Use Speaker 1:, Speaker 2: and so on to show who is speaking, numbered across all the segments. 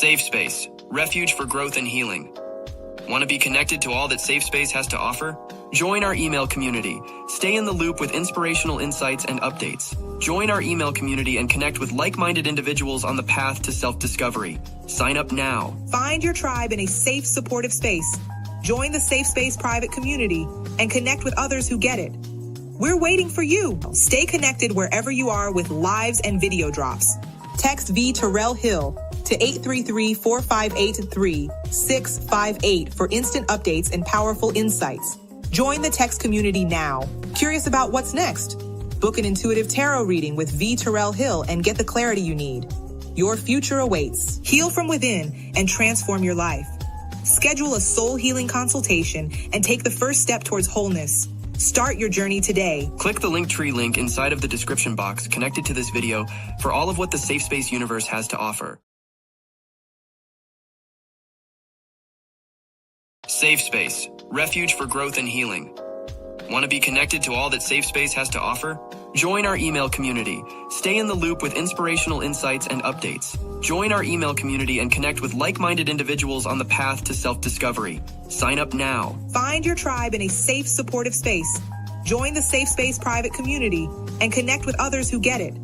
Speaker 1: SafeSpace, refuge for growth and healing. Want to be connected to all that SafeSpace has to offer? Join our email community. Stay in the loop with inspirational insights and updates. Join our email community and connect with like-minded individuals on the path to self-discovery. Sign up now.
Speaker 2: Find your tribe in a safe, supportive space. Join the SafeSpace private community and connect with others who get it. We're waiting for you. Stay connected wherever you are with lives and video drops. Text VTerrillHill to 833-458-3658 for instant updates and powerful insights. Join the text community now. Curious about what's next? Book an intuitive tarot reading with VTerrillHill and get the clarity you need. Your future awaits. Heal from within and transform your life. Schedule a soul healing consultation and take the first step towards wholeness. Start your journey today.
Speaker 1: Click the Linktree link inside of the description box connected to this video for all of what the SafeSpace universe has to offer. SafeSpace, refuge for growth and healing. Want to be connected to all that SafeSpace has to offer? Join our email community. Stay in the loop with inspirational insights and updates. Join our email community and connect with like-minded individuals on the path to self-discovery. Sign up now.
Speaker 2: Find your tribe in a safe, supportive space. Join the SafeSpace private community and connect with others who get it.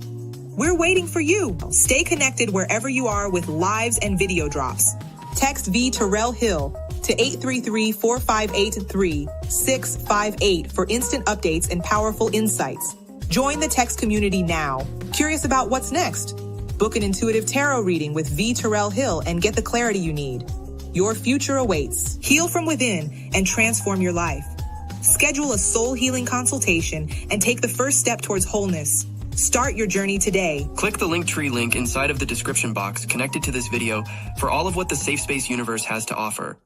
Speaker 2: We're waiting for you. Stay connected wherever you are with lives and video drops. Text VTerrillHill to 833-458-3658 for instant updates and powerful insights. Join the text community now. Curious about what's next? Book an intuitive tarot reading with VTerrillHill and get the clarity you need. Your future awaits. Heal from within and transform your life. Schedule a soul healing consultation and take the first step towards wholeness. Start your journey today.
Speaker 1: Click the Linktree link inside of the description box connected to this video for all of what the SafeSpace universe has to offer.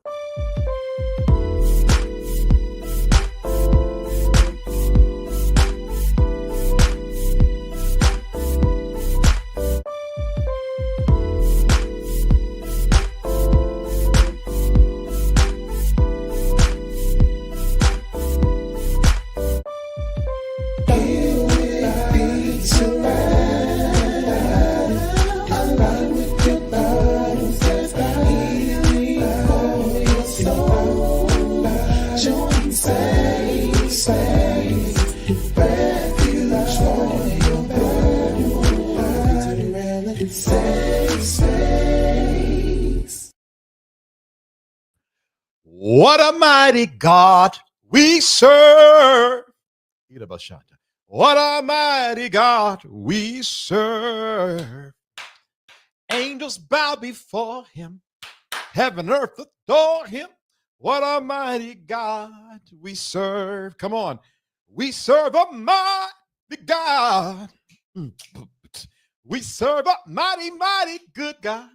Speaker 3: What a mighty God we serve. What a mighty God we serve. Angels bow before him. Heaven and earth adore him. What a mighty God we serve. Come on. We serve a mighty God. We serve a mighty, mighty good God.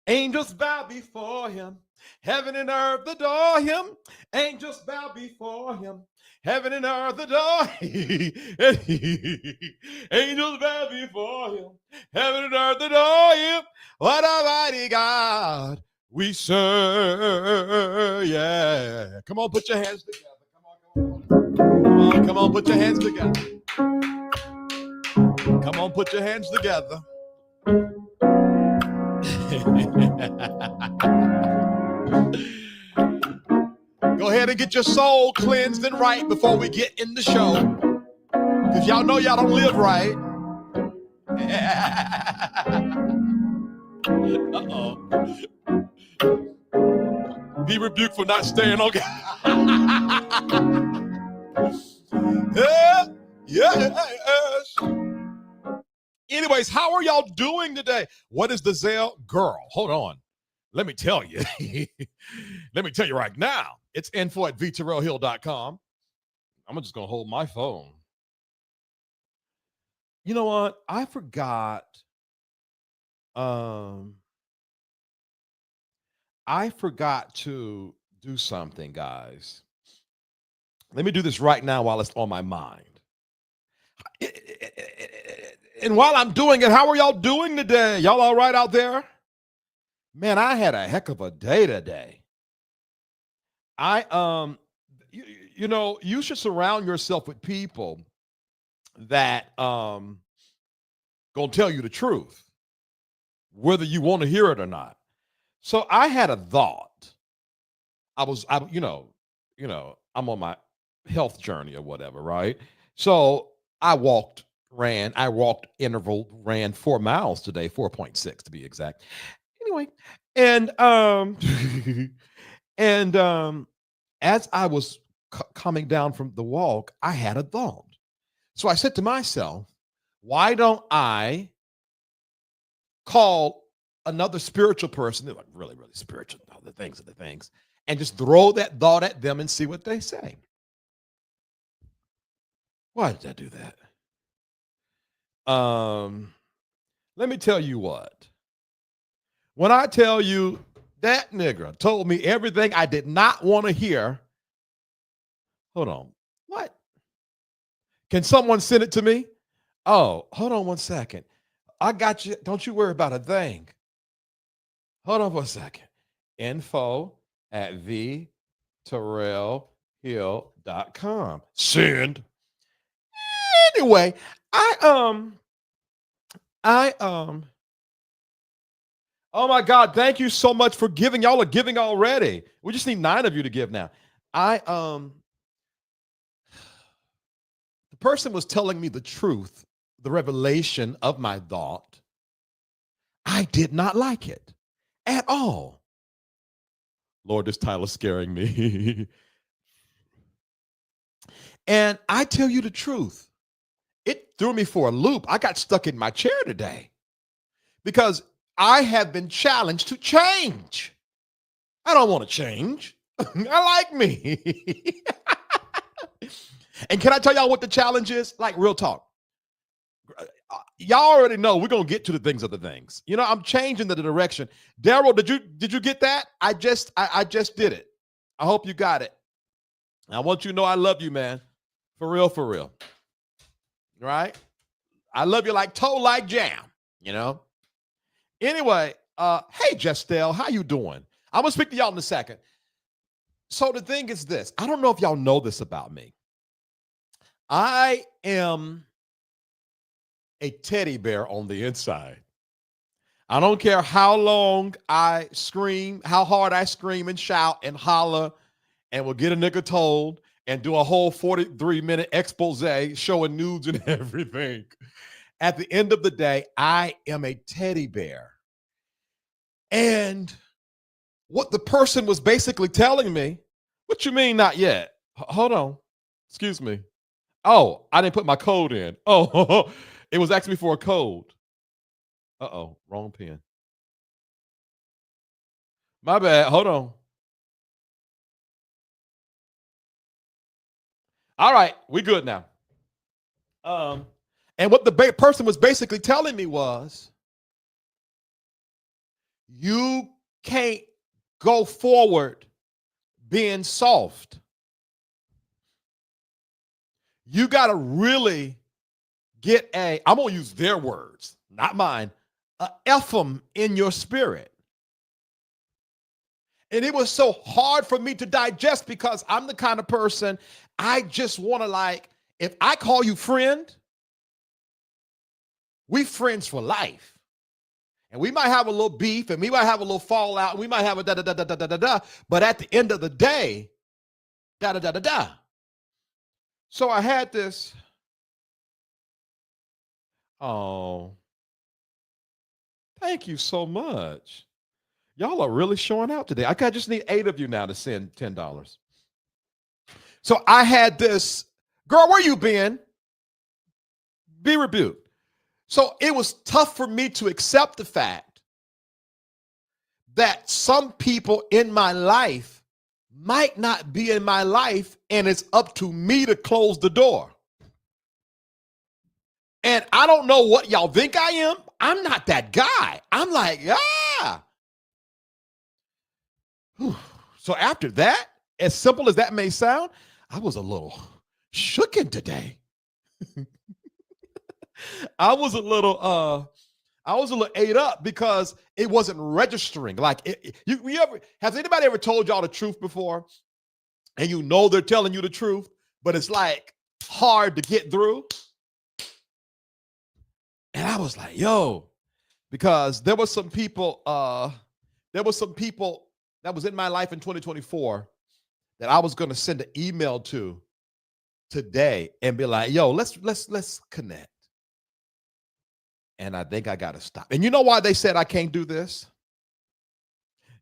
Speaker 3: Angels bow before him. Heaven and earth adore him. Angels bow before him. Heaven and earth adore him. Angels bow before him. Heaven and earth adore him. What a mighty God we serve. Yeah. Come on, put your hands together. Come on, put your hands together. Come on, put your hands together. Go ahead and get your soul cleansed and right before we get in the show, because y'all know y'all don't live right. Be rebuked for not staying on. Yes. Anyways, how are y'all doing today? What is the Zell? Girl, hold on. Let me tell you. Let me tell you right now. It's info@VTerrillHill.com. I'm just going to hold my phone. You know what? I forgot. I forgot to do something, guys. Let me do this right now while it's on my mind. And while I'm doing it, how are y'all doing today? Y'all all right out there? Man, I had a heck of a day today. You should surround yourself with people that gonna tell you the truth. whether you want to hear it or not. So I had a thought. I'm on my health journey or whatever, right? So I walked 4 miles today, 4.6 to be exact. Anyway, and and as I was coming down from the walk, I had a thought. So I said to myself, why don't I call another spiritual person, they're like really, really spiritual, the things are the things, and just throw that thought at them and see what they say. Why did I do that? Let me tell you what. When I tell you that nigga told me everything I did not want to hear, hold on. What? Can someone send it to me? Oh, hold on one second. I got you. Don't you worry about a thing. Hold on for a second. info@VTerrillHill.com. Send. Anyway, oh my God, thank you so much for giving. Y'all are giving already. We just need 9 of you to give now. The person was telling me the truth, the revelation of my thought. I did not like it at all. Lord, this title's scaring me. And I tell you the truth, it threw me for a loop. I got stuck in my chair today because I have been challenged to change. I don't want to change. I like me. And can I tell y'all what the challenge is? Like real talk. Y'all already know we're going to get to the things of the things. You know, I'm changing the direction. Daryl, did you get that? I just did it. I hope you got it. I want you to know I love you, man. For real, for real. Right? I love you like toe like jam, you know? Anyway, hey, Jestel, how you doing? I'm going to speak to y'all in a second. So the thing is this. I don't know if y'all know this about me. I am a teddy bear on the inside. I don't care how long I scream, how hard I scream and shout and holler and will get a nigga told and do a whole 43-minute expose showing nudes and everything. At the end of the day, I am a teddy bear. And what the person was basically telling me, what you mean not yet? Hold on. Excuse me. Oh, I didn't put my code in. Oh, it was asking me for a code. Uh-oh, wrong pen. My bad. Hold on. All right, we good now. And what the person was basically telling me was, you can't go forward being soft. You got to really get I'm going to use their words, not mine, a Ephraim in your spirit. And it was so hard for me to digest because I'm the kind of person, I just want to if I call you friend, we friends for life. And we might have a little beef and we might have a little fallout. And we might have a da-da-da-da-da-da-da. But at the end of the day, da-da-da-da-da. So I had this. Oh, thank you so much. Y'all are really showing out today. I just need 8 of you now to send $10. So I had this, girl, where you been? Be rebuked. So it was tough for me to accept the fact that some people in my life might not be in my life, and it's up to me to close the door. And I don't know what y'all think I am. I'm not that guy. I'm like, yeah. Whew. So after that, as simple as that may sound, I was a little shooken today. I was a little ate up because it wasn't registering. Like, has anybody ever told y'all the truth before? And you know they're telling you the truth, but it's like hard to get through. And I was like, yo, because there were some people that was in my life in 2024 that I was going to send an email to today and be like, yo, let's connect. And I think I got to stop. And you know why they said I can't do this?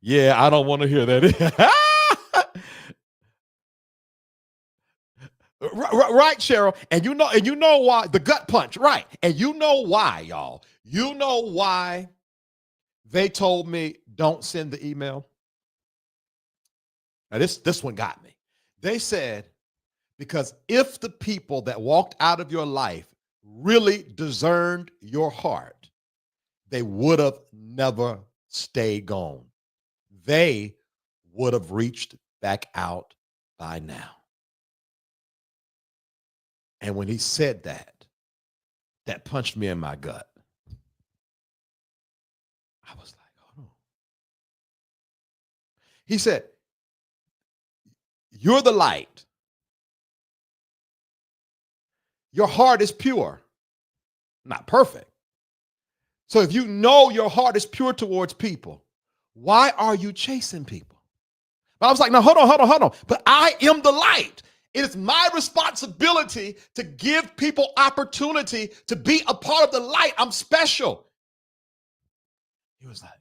Speaker 3: Yeah, I don't want to hear that. Right, Cheryl. And you know why, the gut punch, right? And you know why, y'all. You know why they told me don't send the email. Now this one got me. They said, because if the people that walked out of your life really discerned your heart, they would have never stayed gone. They would have reached back out by now. And when he said that, that punched me in my gut. I was like, hold on. He said, you're the light. Your heart is pure, not perfect. So if you know your heart is pure towards people, why are you chasing people? But I was like, no, hold on. But I am the light. It is my responsibility to give people opportunity to be a part of the light. I'm special. He was like,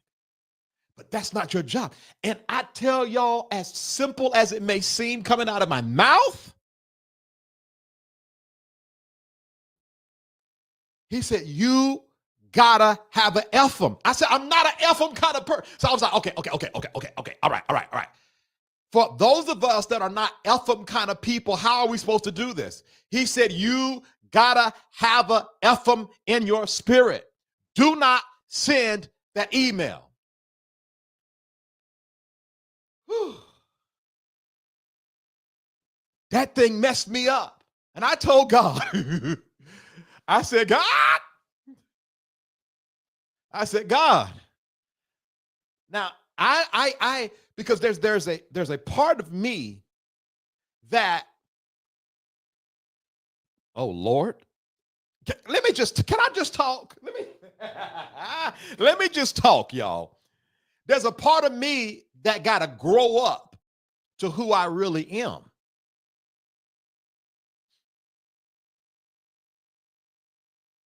Speaker 3: but that's not your job. And I tell y'all, as simple as it may seem coming out of my mouth, he said, you gotta have an FM. I said, I'm not an FM kind of person. So I was like, okay. All right. For those of us that are not FM kind of people, how are we supposed to do this? He said, you gotta have a FM in your spirit. Do not send that email. Whew. That thing messed me up. And I told God, I said, God. Now, I because there's a part of me that, oh Lord, can I just talk? Let me just talk, y'all. There's a part of me that got to grow up to who I really am.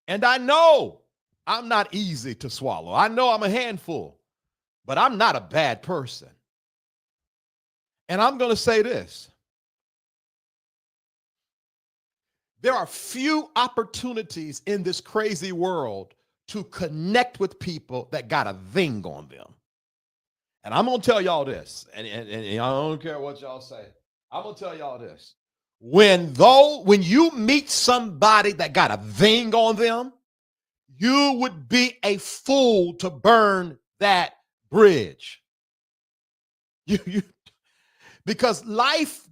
Speaker 3: And I know I'm not easy to swallow. I know I'm a handful, but I'm not a bad person. And I'm going to say this. There are few opportunities in this crazy world to connect with people that got a thing on them. And I'm going to tell y'all this, and I don't care what y'all say. I'm going to tell y'all this. When you meet somebody that got a thing on them, you would be a fool to burn that bridge. Because life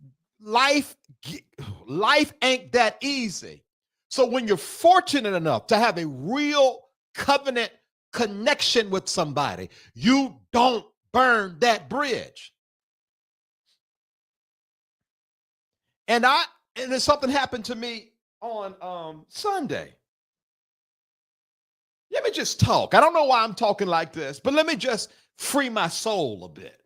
Speaker 3: ain't that easy. So when you're fortunate enough to have a real covenant connection with somebody, you don't burn that bridge. And then something happened to me on Sunday. Let me just talk. I don't know why I'm talking like this, but let me just free my soul a bit.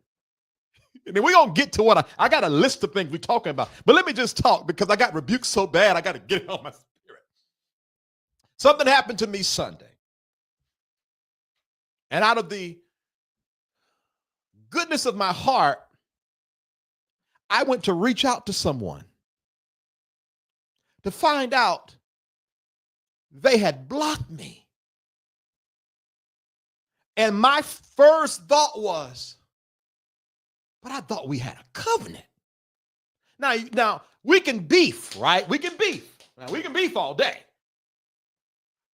Speaker 3: And then we're going to get to what I got a list of things we're talking about, but let me just talk because I got rebuked so bad, I got to get it on my spirit. Something happened to me Sunday. And out of the goodness of my heart, I went to reach out to someone to find out they had blocked me. And my first thought was, but I thought we had a covenant. Now we can beef, right? We can beef. Now, we can beef all day.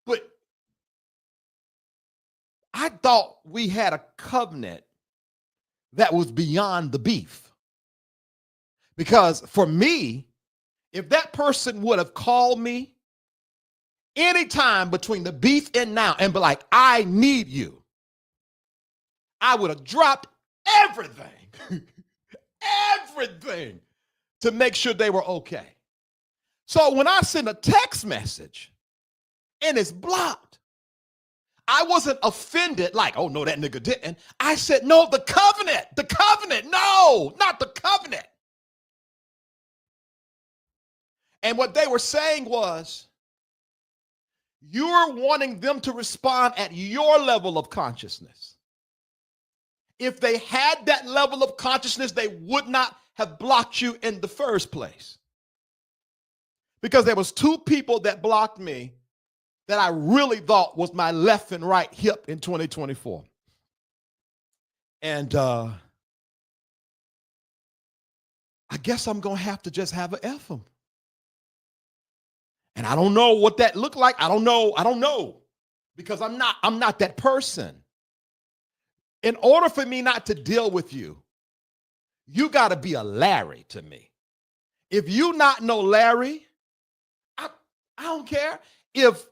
Speaker 3: But I thought we had a covenant that was beyond the beef. Because for me, if that person would have called me anytime between the beef and now and be like, I need you, I would have dropped everything to make sure they were okay. So when I send a text message and it's blocked, I wasn't offended like, oh, no, that nigga didn't. I said, no, the covenant. No, not the covenant. And what they were saying was, you're wanting them to respond at your level of consciousness. If they had that level of consciousness, they would not have blocked you in the first place. Because there was two people that blocked me that I really thought was my left and right hip in 2024. And I guess I'm going to have to just have an F them. And I don't know what that looked like. I don't know. Because I'm not that person. In order for me not to deal with you, you got to be a Larry to me. If you not know Larry, I don't care. If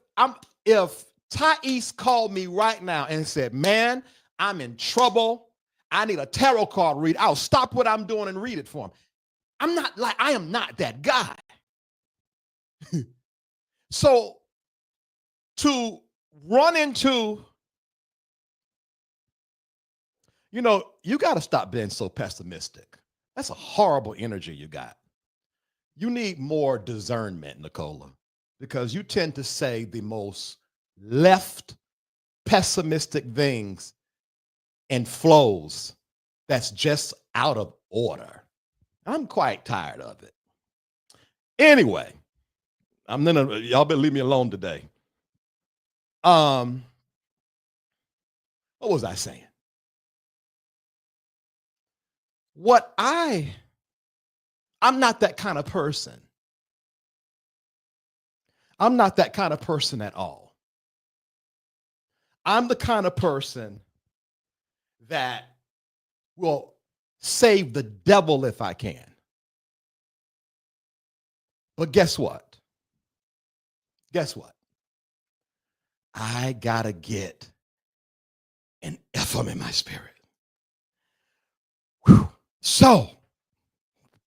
Speaker 3: Thais called me right now and said, man, I'm in trouble, I need a tarot card read, I'll stop what I'm doing and read it for him. I am not that guy. So to run into, you got to stop being so pessimistic. That's a horrible energy you got. You need more discernment, Nicola, because you tend to say the most left pessimistic things and flows that's just out of order. I'm quite tired of it. Anyway, y'all better leave me alone today. What was I saying? I'm not that kind of person. I'm not that kind of person at all. I'm the kind of person that will save the devil if I can. But guess what? I gotta get an Ephraim in my spirit. Whew. So,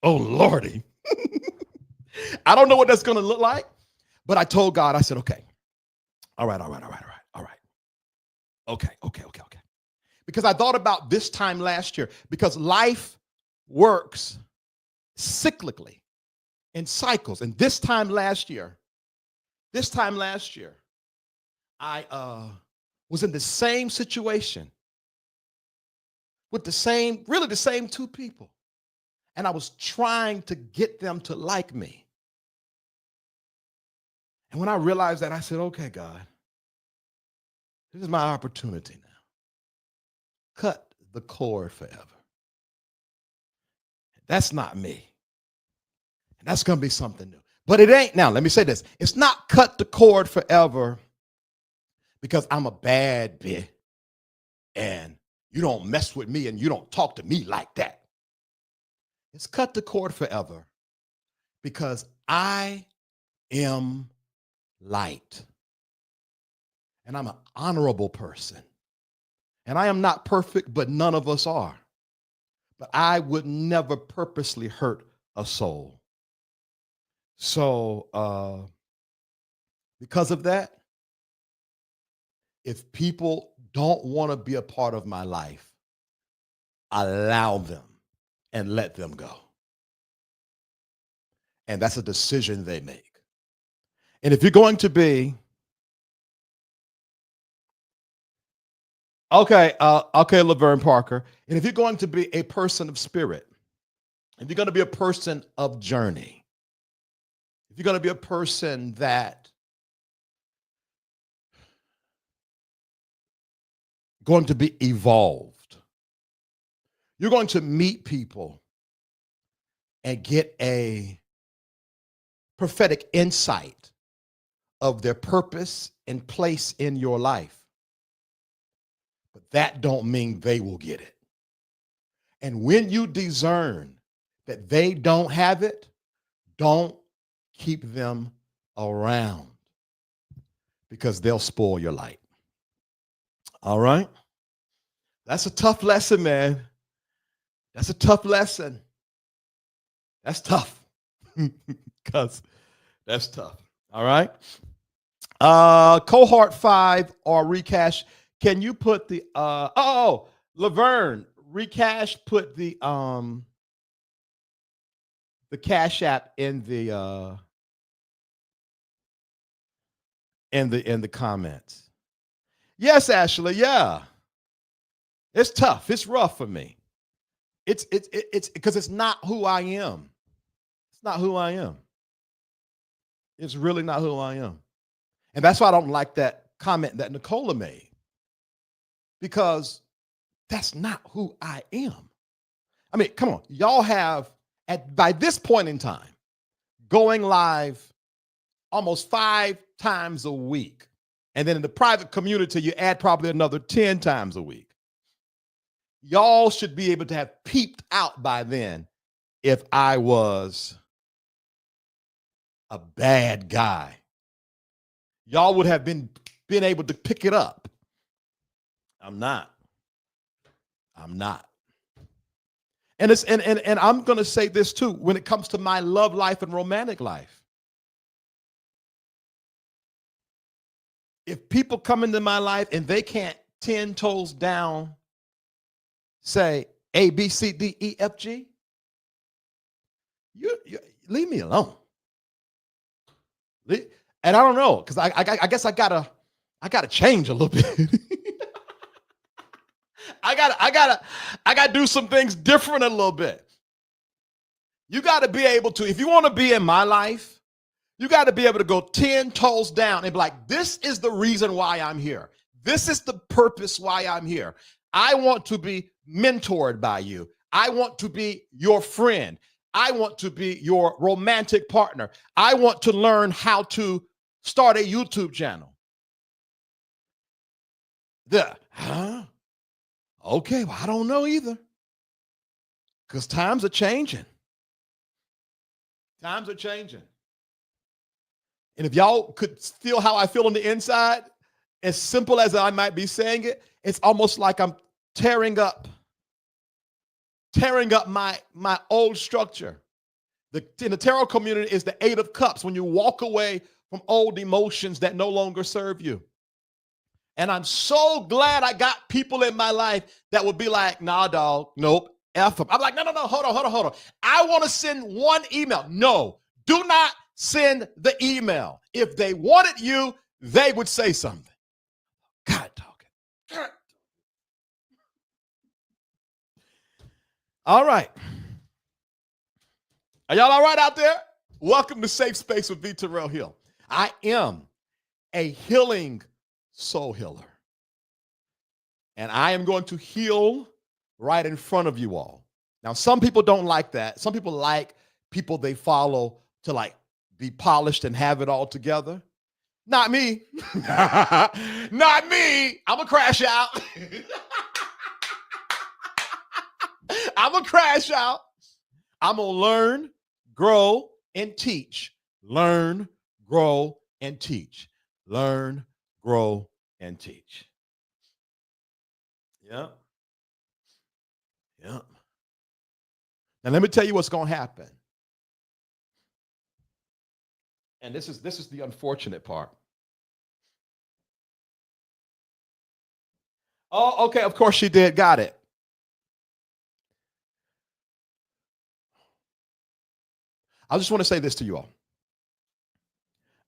Speaker 3: oh Lordy, I don't know what that's gonna look like, but I told God, I said, okay, all right. Okay. Because I thought about this time last year, because life works cyclically in cycles. And this time last year, I was in the same situation with the same two people. And I was trying to get them to like me. And when I realized that, I said, okay, God, this is my opportunity now. Cut the cord forever. That's not me. And that's going to be something new. But it ain't now. Let me say this. It's not cut the cord forever because I'm a bad bitch and you don't mess with me and you don't talk to me like that. It's cut the cord forever because I am light. And I'm an honorable person. And I am not perfect, but none of us are. But I would never purposely hurt a soul. So because of that, if people don't want to be a part of my life, allow them and let them go. And that's a decision they make. And if you're going to be okay, Laverne Parker. And if you're going to be a person of spirit, if you're going to be a person of journey, if you're going to be a person that going to be evolved, you're going to meet people and get a prophetic insight of their purpose and place in your life. But that don't mean they will get it. And when you discern that they don't have it, don't keep them around because they'll spoil your light. All right? That's a tough lesson, man. That's a tough lesson. That's tough because that's tough. All right? Cohort 5 or recash. Can you put the Laverne, recash, put the Cash App in the in the comments. Yes, Ashley, yeah. It's tough. It's rough for me. It's because it's not who I am. It's not who I am. It's really not who I am. And that's why I don't like that comment that Nicola made, because that's not who I am. I mean, come on. Y'all have, by this point in time, going live almost 5 times a week. And then in the private community, you add probably another 10 times a week. Y'all should be able to have peeped out by then if I was a bad guy. Y'all would have been able to pick it up. I'm not. And it's and I'm going to say this too when it comes to my love life and romantic life. If people come into my life and they can't 10 toes down say A, B, C, D, E, F, G, you leave me alone. And I don't know, because I guess I gotta change a little bit. I gotta do some things different a little bit. You gotta be able to, if you want to be in my life, you got to be able to go 10 toes down and be like, this is the reason why I'm here. This is the purpose why I'm here. I want to be mentored by you. I want to be your friend. I want to be your romantic partner. I want to learn how to start a YouTube channel. Okay, well, I don't know either. Because times are changing. Times are changing. And if y'all could feel how I feel on the inside, as simple as I might be saying it, it's almost like I'm tearing up my old structure. In the tarot community is the 8 of Cups, when you walk away from old emotions that no longer serve you. And I'm so glad I got people in my life that would be like, nah, dog, nope, F them. I'm like, no, hold on. I want to send one email. No, do not send the email. If they wanted you, they would say something. God talking. All right. Are y'all all right out there? Welcome to Safe Space with VTerrillHill. I am a healing soul healer. And I am going to heal right in front of you all. Now, some people don't like that. Some people like people they follow to like be polished and have it all together. Not me. Not me. I'm a crash out. I'm a crash out. I'm going to learn, grow, and teach. Learn, grow, and teach. Learn, grow, and teach. Yeah. Yeah. Now let me tell you what's going to happen. And this is the unfortunate part. Oh, okay, of course she did. Got it. I just want to say this to you all.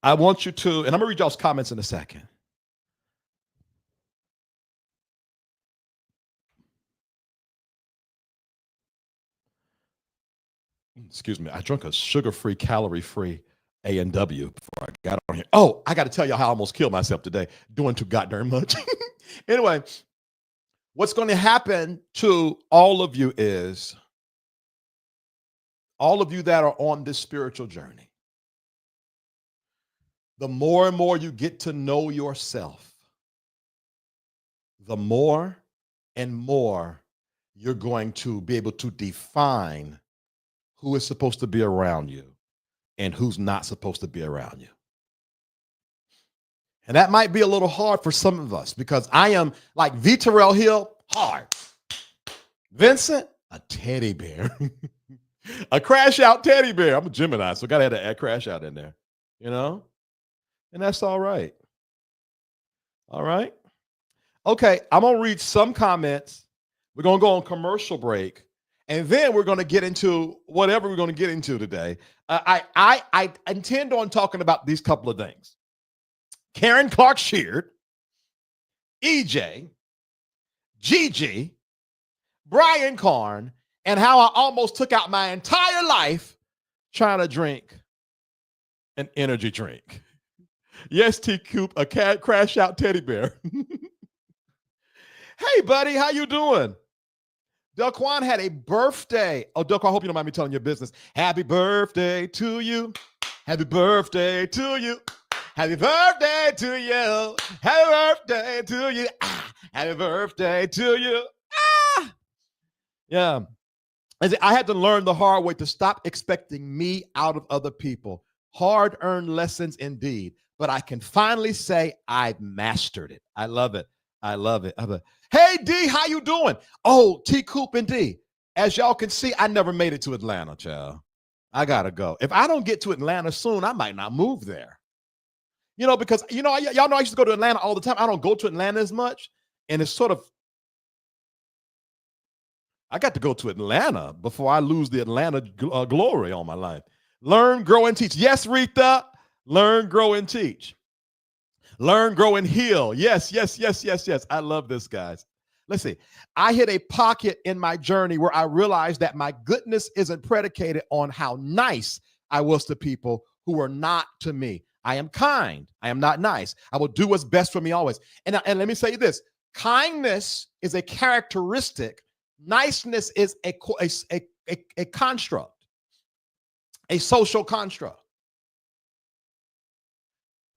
Speaker 3: I want you to, and I'm going to read y'all's comments in a second. Excuse me. I drank a sugar-free, calorie-free A&W before I got on here. Oh, I got to tell you how I almost killed myself today doing too goddamn much. Anyway, what's going to happen to all of you is, all of you that are on this spiritual journey, the more and more you get to know yourself, the more and more you're going to be able to define who is supposed to be around you and who's not supposed to be around you. And that might be a little hard for some of us, because I am like VTerrillHill, hard. Vincent, a teddy bear. A crash out teddy bear. I'm a Gemini, so gotta have to add crash out in there, you know? And that's all right. All right. Okay, I'm going to read some comments. We're going to go on commercial break. And then we're going to get into whatever we're going to get into today. I intend on talking about these couple of things. Karen Clark-Sheard, EJ, Gigi, Brian Karn, and how I almost took out my entire life trying to drink an energy drink. Yes, T-Coop, a cat crash out teddy bear. Hey, buddy, how you doing? Delquan had a birthday. Oh, Delquan, I hope you don't mind me telling your business. Happy birthday to you. Happy birthday to you. Happy birthday to you. Happy birthday to you. Ah, happy birthday to you. Ah. Yeah. I had to learn the hard way to stop expecting me out of other people. Hard-earned lessons indeed. But I can finally say I've mastered it. I love it. I love it. Hey, D, how you doing? Oh, T, Coop, and D. As y'all can see, I never made it to Atlanta, child. I got to go. If I don't get to Atlanta soon, I might not move there. Because, y'all know I used to go to Atlanta all the time. I don't go to Atlanta as much. And it's sort of, I got to go to Atlanta before I lose the Atlanta glory all my life. Learn, grow, and teach. Yes, Rita. Learn, grow, and teach. Learn, grow, and heal. Yes. I love this, guys. Let's see. I hit a pocket in my journey where I realized that my goodness isn't predicated on how nice I was to people who were not to me. I am kind. I am not nice. I will do what's best for me always. And let me say this. Kindness is a characteristic. Niceness is a construct, a social construct.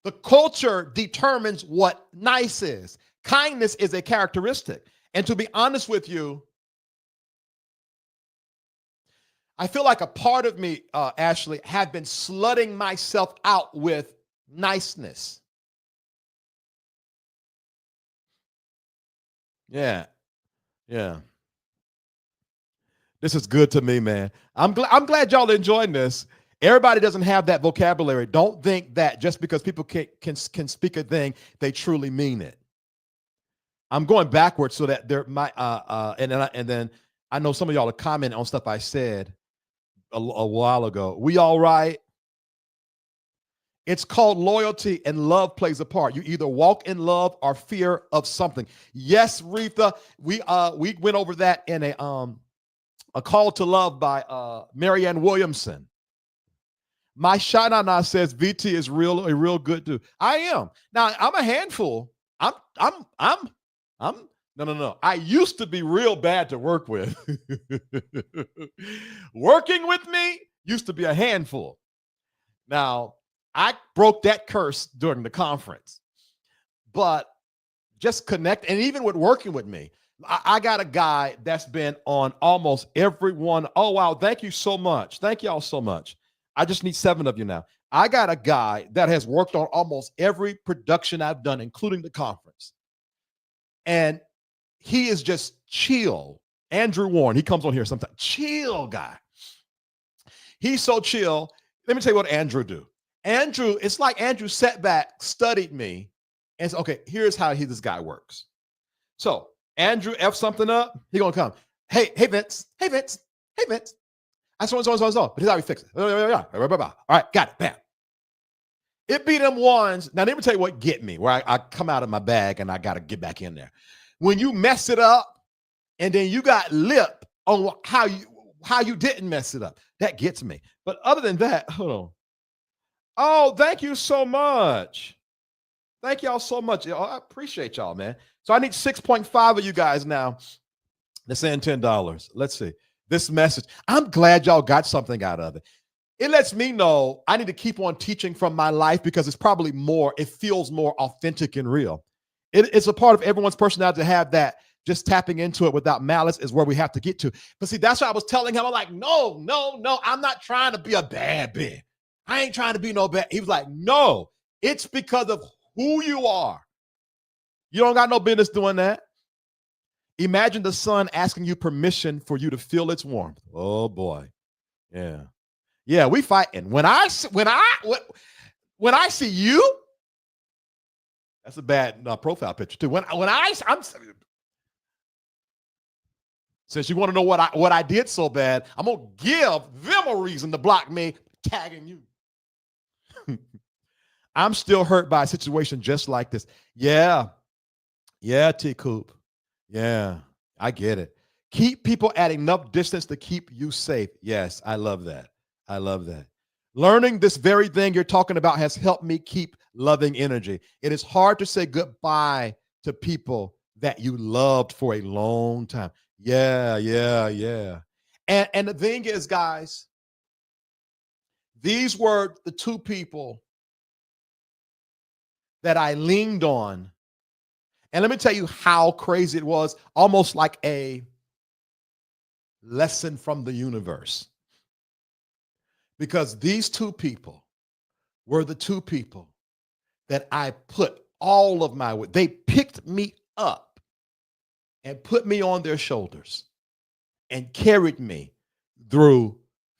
Speaker 3: The culture determines what nice is. Kindness is a characteristic. And to be honest with you, I feel like a part of me, Ashley, had been slutting myself out with niceness. Yeah. This is good to me, man. I'm glad y'all enjoying this. Everybody doesn't have that vocabulary. Don't think that just because people can speak a thing, they truly mean it. I'm going backwards so that there might and then I know some of y'all are commenting on stuff I said a while ago. We all right? It's called loyalty, and love plays a part. You either walk in love or fear of something. Yes, Retha, we went over that in a Call to Love by Marianne Williamson. My Shanana says VT is a real good dude. I am. Now I'm a handful. No. I used to be real bad to work with. Working with me used to be a handful. Now I broke that curse during the conference, but just connect. And even with working with me, I got a guy that's been on almost every one. Oh, wow. Thank you so much. Thank y'all so much. I just need 7 of you now. I got a guy that has worked on almost every production I've done, including the conference. And he is just chill. Andrew Warren, he comes on here sometimes. Chill guy. He's so chill. Let me tell you what Andrew do. Andrew, it's like Andrew sat back, studied me, and said, okay, here's how this guy works. So Andrew F something up, he gonna come. Hey, Vince. I so. But here's how we fix it. All right, got it. Bam. It be them ones. Now, let me tell you what get me, where I come out of my bag and I got to get back in there. When you mess it up and then you got lip on how you didn't mess it up. That gets me. But other than that, hold on. Oh, thank you so much. Thank y'all so much. I appreciate y'all, man. So I need 6.5 of you guys now. They're saying $10. Let's see. This message. I'm glad y'all got something out of it. It lets me know I need to keep on teaching from my life because it's probably it feels more authentic and real. It's a part of everyone's personality to have that. Just tapping into it without malice is where we have to get to. But see, that's what I was telling him. I'm like, no, I'm not trying to be a bad bitch. I ain't trying to be no bad. He was like, no, it's because of who you are. You don't got no business doing that. Imagine the sun asking you permission for you to feel its warmth. Oh boy. Yeah, we fighting. When I see you, That's a bad profile picture too. I'm since you want to know what I did so bad, I'm gonna give them a reason to block me, tagging you. I'm still hurt by a situation just like this. Yeah, T Coop. Yeah, I get it. Keep people at enough distance to keep you safe. Yes, I love that. I love that. Learning this very thing you're talking about has helped me keep loving energy. It is hard to say goodbye to people that you loved for a long time. Yeah. And the thing is, guys, these were the two people that I leaned on. And let me tell you how crazy it was, almost like a lesson from the universe. Because these two people were the two people that I put all of my weight. They picked me up and put me on their shoulders and carried me through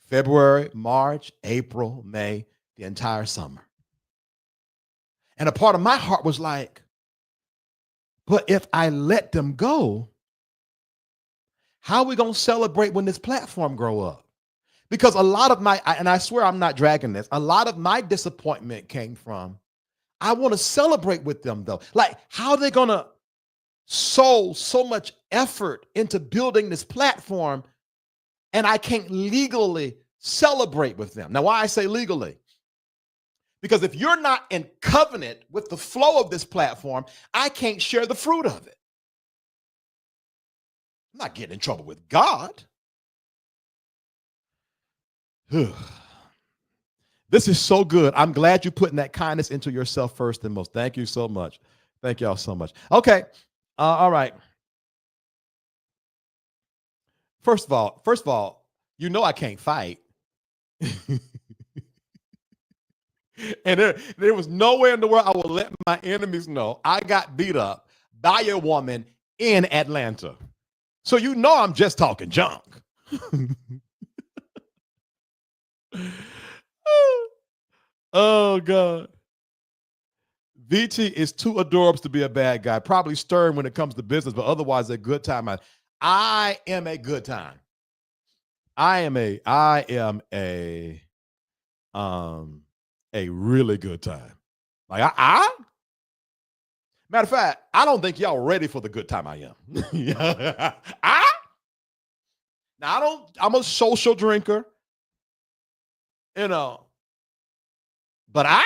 Speaker 3: February, March, April, May, the entire summer. And a part of my heart was like, but if I let them go, how are we going to celebrate when this platform grow up? Because a lot of and I swear I'm not dragging this, a lot of my disappointment came from, I want to celebrate with them though. Like, how are they going to sow so much effort into building this platform and I can't legally celebrate with them? Now, why I say legally? Because if you're not in covenant with the flow of this platform, I can't share the fruit of it. I'm not getting in trouble with God. This is so good. I'm glad you're putting that kindness into yourself first and most. Thank you so much. Thank y'all so much. Okay. All right. First of all, you know I can't fight. And there was nowhere in the world I would let my enemies know I got beat up by a woman in Atlanta. So you know I'm just talking junk. Oh, God. VT is too adorable to be a bad guy. Probably stern when it comes to business, but otherwise a good time. I am a good time. I am a really good time. Like matter of fact, I don't think y'all ready for the good time I am. Now I'm a social drinker, but I'm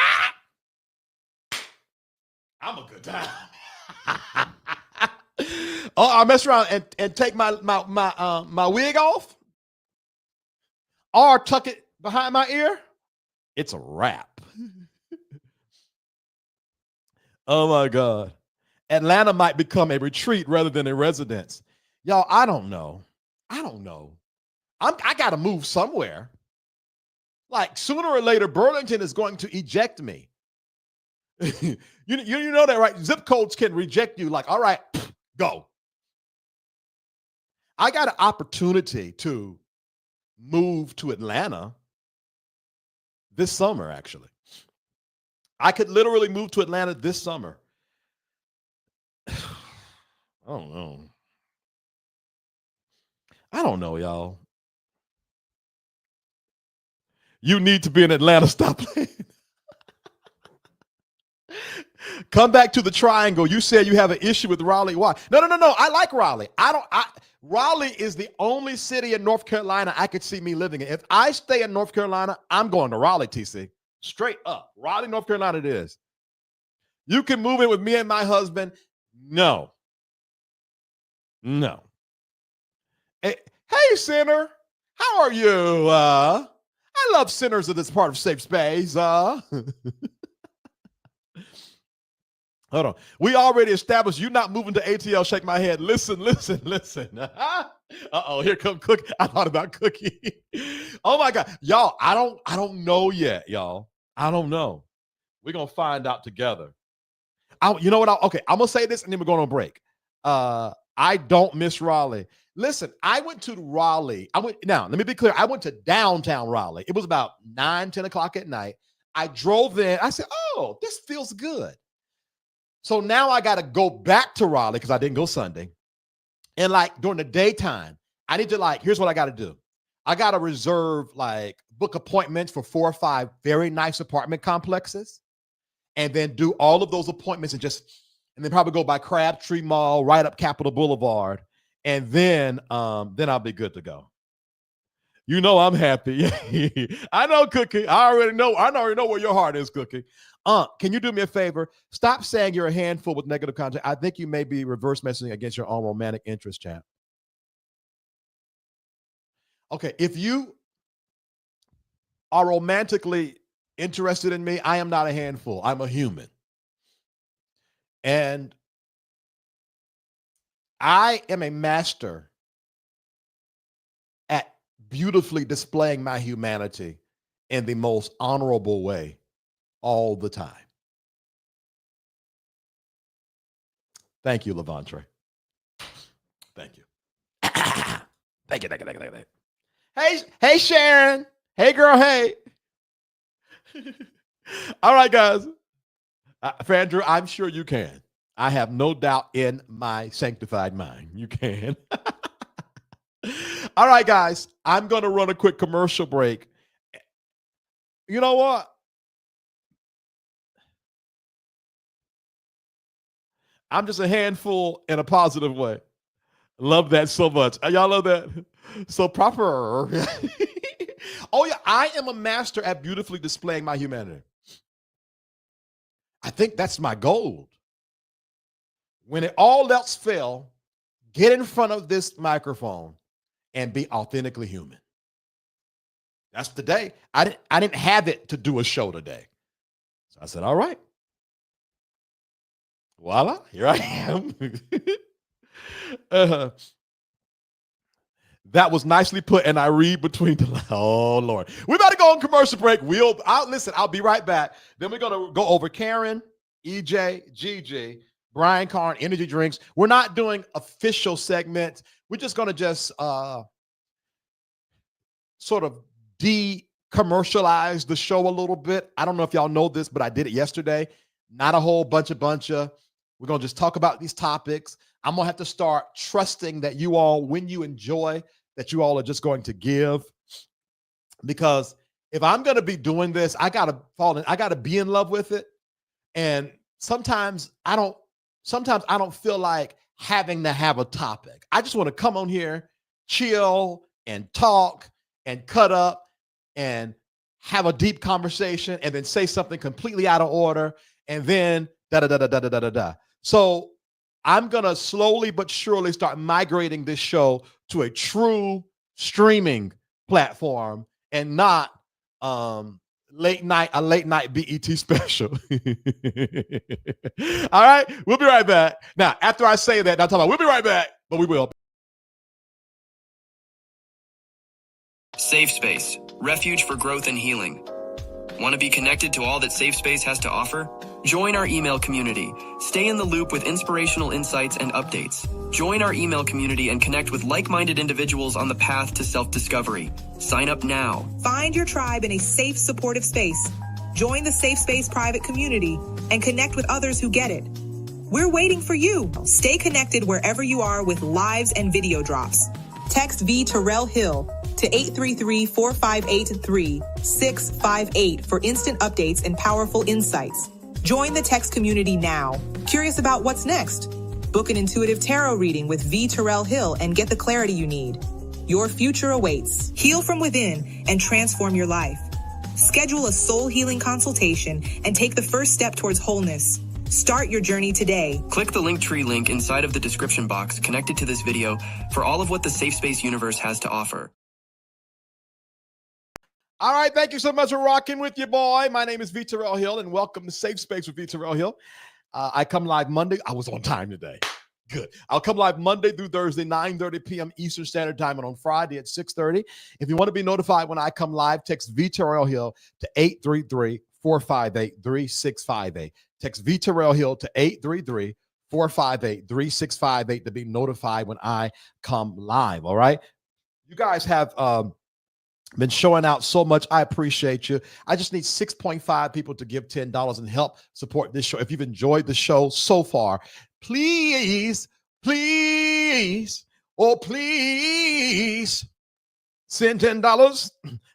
Speaker 3: a good time. Oh, I mess around and take my wig off or tuck it behind my ear. It's a wrap. Oh my God. Atlanta might become a retreat rather than a residence. Y'all, I don't know. I got to move somewhere. Like sooner or later, Burlington is going to eject me. You know that, right? Zip codes can reject you. Like, all right, go. I got an opportunity to move to Atlanta this summer, actually. I could literally move to Atlanta this summer. I don't know, y'all. You need to be in Atlanta. Stop playing. Come back to the triangle. You said you have an issue with Raleigh. Why? No. I like Raleigh. Raleigh is the only city in North Carolina I could see me living in. If I stay in North Carolina, I'm going to Raleigh, TC. Straight up. Raleigh, North Carolina it is. You can move in with me and my husband. No. Hey, sinner. How are you? I love sinners in this part of SafeSpace. Hold on. We already established you not moving to ATL. Shake my head. Listen. Uh-oh, here come Cookie. I thought about Cookie. Oh my God. Y'all, I don't know yet, y'all. I don't know. We're going to find out together. You know what? Okay, I'm going to say this and then we're going to break. I don't miss Raleigh. Listen, I went to Raleigh. Now, let me be clear. I went to downtown Raleigh. It was about 9, 10 o'clock at night. I drove in. I said, oh, this feels good. So now I got to go back to Raleigh because I didn't go Sunday. And like during the daytime, I need to here's what I got to do. I got to reserve book appointments for 4 or 5 very nice apartment complexes and then do all of those appointments and then probably go by Crabtree Mall, right up Capitol Boulevard. And then I'll be good to go. You know I'm happy. I know, Cookie. I already know where your heart is, Cookie. Can you do me a favor? Stop saying you're a handful with negative content. I think you may be reverse messaging against your own romantic interest, champ. Okay, if you are romantically interested in me, I am not a handful. I'm a human. And I am a master at beautifully displaying my humanity in the most honorable way all the time. Thank you, Levante. Thank you. Thank you. Hey, Sharon. Hey, girl. Hey. All right, guys. Fandrew, I'm sure you can. I have no doubt in my sanctified mind. You can. All right, guys. I'm going to run a quick commercial break. You know what? I'm just a handful in a positive way. Love that so much. Y'all love that? So proper. Oh, yeah. I am a master at beautifully displaying my humanity. I think that's my goal. When it all else fail, get in front of this microphone and be authentically human. That's the day. I didn't have it to do a show today. So I said, all right. Voila, here I am. That was nicely put, and I read between the lines. Oh, Lord. We're about to go on commercial break. I'll be right back. Then we're going to go over Karen, EJ, Gigi, Brian Carn, energy drinks. We're not doing official segments. We're just going to sort of de-commercialize the show a little bit. I don't know if y'all know this, but I did it yesterday. Not a whole bunch of. We're going to just talk about these topics. I'm going to have to start trusting that you all, when you enjoy, that you all are just going to give. Because if I'm going to be doing this, I got to be in love with it. And sometimes I don't feel like having to have a topic. I just want to come on here, chill and talk and cut up and have a deep conversation and then say something completely out of order and then da-da-da-da-da-da-da-da. So I'm going to slowly but surely start migrating this show to a true streaming platform and not a late night BET special. All right, we'll be right back. Now, after I say that, we'll be right back, but we will.
Speaker 1: SafeSpace, refuge for growth and healing. Want to be connected to all that SafeSpace has to offer? Join our email community. Stay in the loop with inspirational insights and updates. Join our email community and connect with like-minded individuals on the path to self-discovery. Sign up now.
Speaker 2: Find your tribe in a safe, supportive space. Join the SafeSpace private community and connect with others who get it. We're waiting for you. Stay connected wherever you are with lives and video drops. Text VTerrillHill to 833-458-3658 for instant updates and powerful insights. Join the text community now. Curious about what's next? Book an intuitive tarot reading with VTerrillHill and get the clarity you need. Your future awaits. Heal from within and transform your life. Schedule a soul healing consultation and take the first step towards wholeness. Start your journey today.
Speaker 1: Click the Linktree link inside of the description box connected to this video for all of what the SafeSpace universe has to offer.
Speaker 3: All right, thank you so much for rocking with your boy. My name is VTerrillHill, and welcome to SafeSpace with VTerrillHill. I come live Monday. I was on time today. Good. I'll come live Monday through Thursday, 9:30 p.m. Eastern Standard Time, and on Friday at 6:30. If you want to be notified when I come live, text VTerrillHill to 833-458-3658. Text VTerrillHill to 833-458-3658 to be notified when I come live. All right. You guys have Been showing out so much. I appreciate you. I just need 6.5 people to give $10 and help support this show. If you've enjoyed the show so far, please, please, oh, please send $10.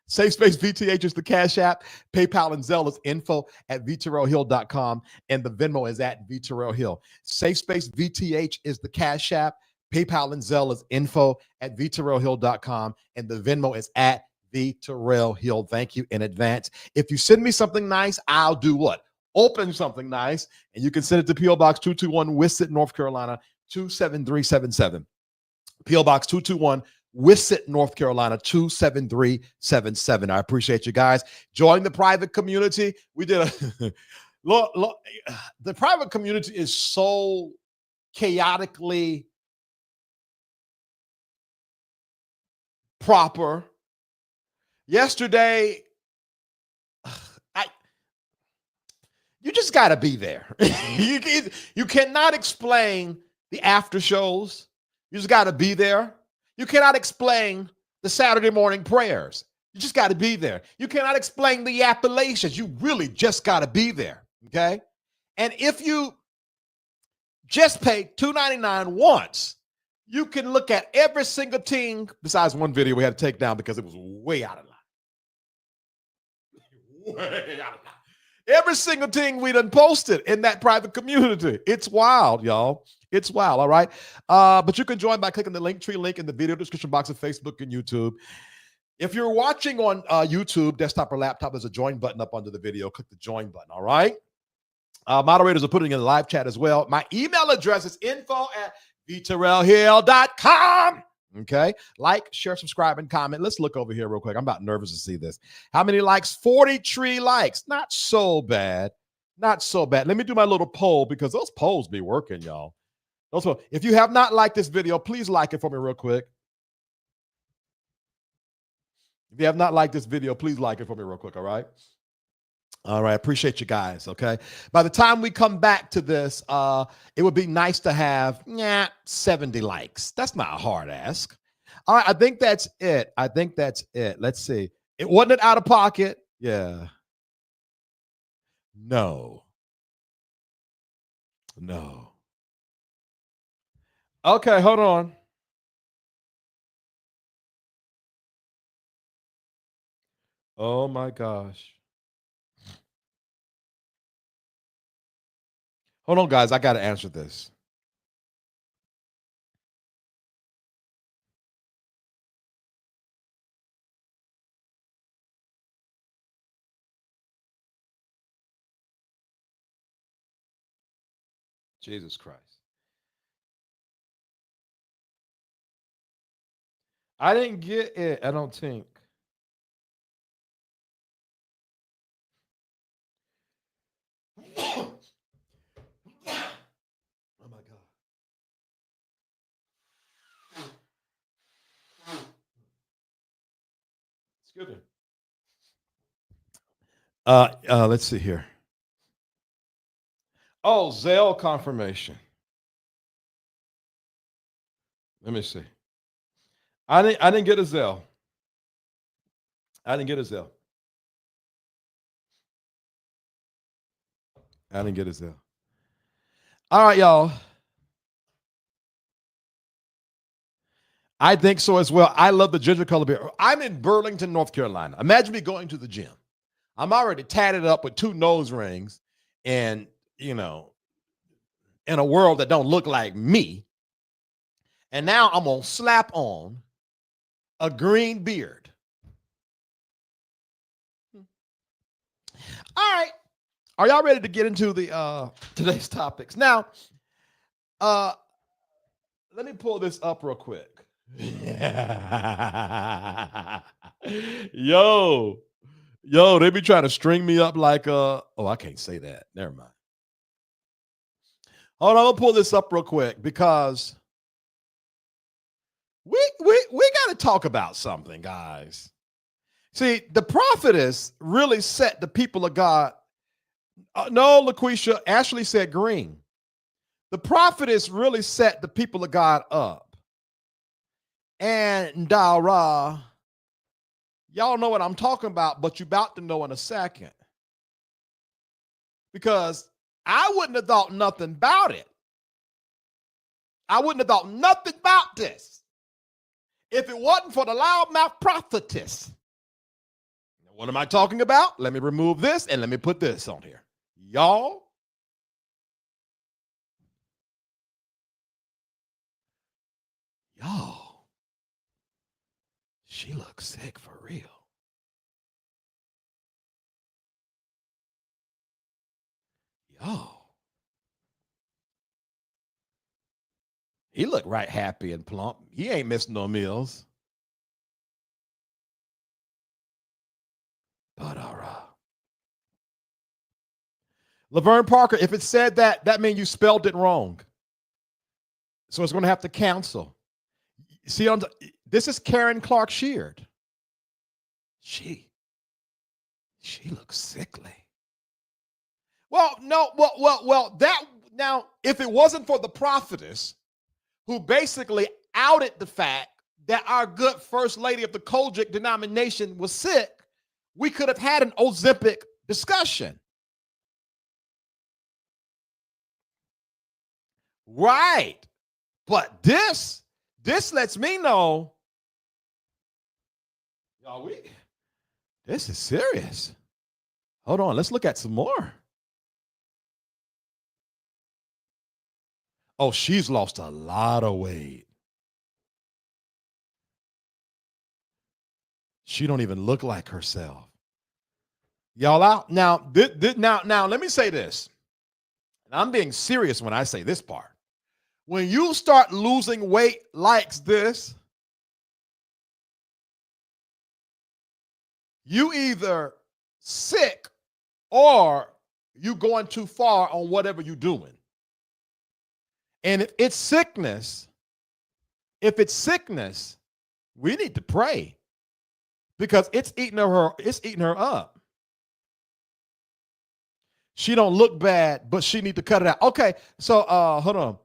Speaker 3: SafeSpace VTH is the Cash App. PayPal and Zelle is info@VTerrillHill.com. And the Venmo is at VTerrillHill. SafeSpace VTH is the Cash App. PayPal and Zelle is info@VTerrillHill.com. And the Venmo is at VTerrillHill. Thank you in advance. If you send me something nice, I'll do what? Open something nice. And you can send it to P.O. Box 221, Wissett, North Carolina, 27377. P.O. Box 221, Wissett, North Carolina, 27377. I appreciate you guys. Join the private community. We did a the private community is so chaotically proper. Yesterday, you just got to be there. You cannot explain the after shows. You just got to be there. You cannot explain the Saturday morning prayers. You just got to be there. You cannot explain the appellations. You really just got to be there, okay? And if you just pay $2.99 once, you can look at every single thing, besides one video we had to take down because it was way out of line. Every single thing we done posted in that private community. It's wild, y'all. It's wild, all right? But you can join by clicking the Linktree link in the video description box of Facebook and YouTube. If you're watching on YouTube, desktop or laptop, there's a join button up under the video. Click the join button, all right? Moderators are putting in the live chat as well. My email address is info@VTerrillHill.com. Okay, like, share, subscribe, and comment. Let's look over here real quick. I'm about nervous to see this. How many likes? 43 likes. Not so bad. Not so bad. Let me do my little poll because those polls be working, y'all. If you have not liked this video, please like it for me real quick. If you have not liked this video, please like it for me real quick, all right? All right, appreciate you guys, okay? By the time we come back to this, it would be nice to have 70 likes. That's not a hard ask. All right, I think that's it. Let's see. It wasn't out of pocket. Yeah. No. Okay, hold on. Oh, my gosh. Hold on, guys. I got to answer this. Jesus Christ. I didn't get it, I don't think. Oh, my God. Excuse me. Let's see here. Oh, Zelle confirmation. Let me see. I didn't get a Zelle. I didn't get a Zelle. All right, y'all. I think so as well. I love the ginger color beer. I'm in Burlington, North Carolina. Imagine me going to the gym. I'm already tatted up with 2 nose rings and, in a world that don't look like me. And now I'm going to slap on a green beard. All right. Are y'all ready to get into the today's topics? Now, let me pull this up real quick. Yo, they be trying to string me up like oh, I can't say that. Never mind. Hold on, I'm gonna pull this up real quick because we got to talk about something, guys. See, the prophetess really set the people of God. No, LaQuisha, Ashley said green. The prophetess really set the people of God up. And Dara, Y'all know what I'm talking about, but you're about to know in a second. Because I wouldn't have thought nothing about it. I wouldn't have thought nothing about this if it wasn't for the loudmouth prophetess. What am I talking about? Let me remove this and let me put this on here. Y'all, she looks sick for real. He looked right happy and plump. He ain't missing no meals. But Laverne Parker, if it said that, that means you spelled it wrong. So it's going to have to cancel. See, this is Karen Clark-Sheard. She looks sickly. Well, no, that now, if it wasn't for the prophetess who basically outed the fact that our good first lady of the Kojic denomination was sick, we could have had an Ozempic discussion. Right. But this lets me know, y'all, this is serious. Hold on, let's look at some more. Oh, she's lost a lot of weight. She don't even look like herself. Y'all out now. Now, let me say this. And I'm being serious when I say this part. When you start losing weight like this, you either sick or you going too far on whatever you're doing. And if it's sickness, we need to pray because it's eating her up. She don't look bad, but she need to cut it out. Okay, so hold on.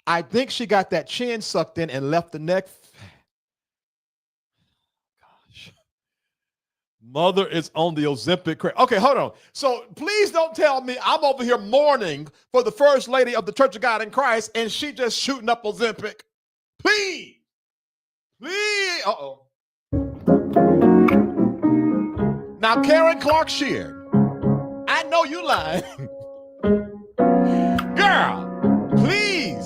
Speaker 3: I think she got that chin sucked in and left the neck. Gosh. Mother is on the Ozempic craze. Okay, hold on. So please don't tell me I'm over here mourning for the first lady of the Church of God in Christ and she just shooting up Ozempic. Please. Please. Uh-oh. Now, Karen Clark-Sheard, I know you lying. Girl, please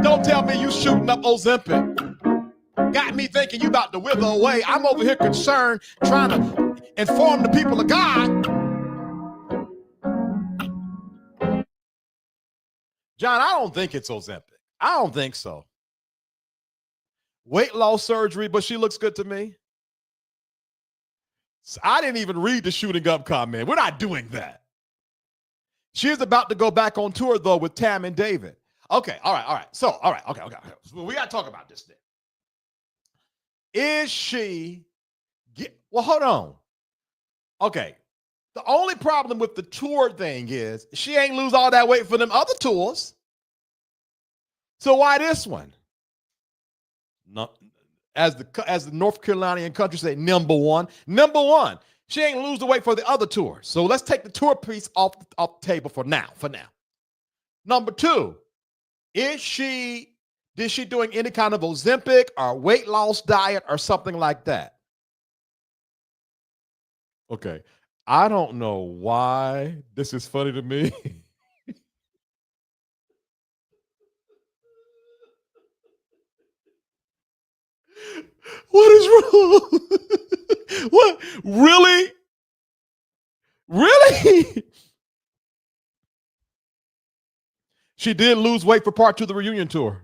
Speaker 3: don't tell me you shooting up Ozempic. Got me thinking you about to wither away. I'm over here concerned, trying to inform the people of God. John, I don't think it's Ozempic. I don't think so. Weight loss surgery, but she looks good to me. I didn't even read the shooting up comment. We're not doing that. She is about to go back on tour, though, with Tam and David. Okay, all right. So, all right, okay. So we got to talk about this then. Is she, well, hold on. Okay, the only problem with the tour thing is she ain't lose all that weight for them other tours. So why this one? No, as the North Carolinian country say, number one. She ain't lose the weight for the other tour. So let's take the tour piece off the table for now. Number two, is she doing any kind of Ozempic or weight loss diet or something like that? Okay. I don't know why this is funny to me. What is wrong? What? Really? Really? She did lose weight for part 2 of the reunion tour.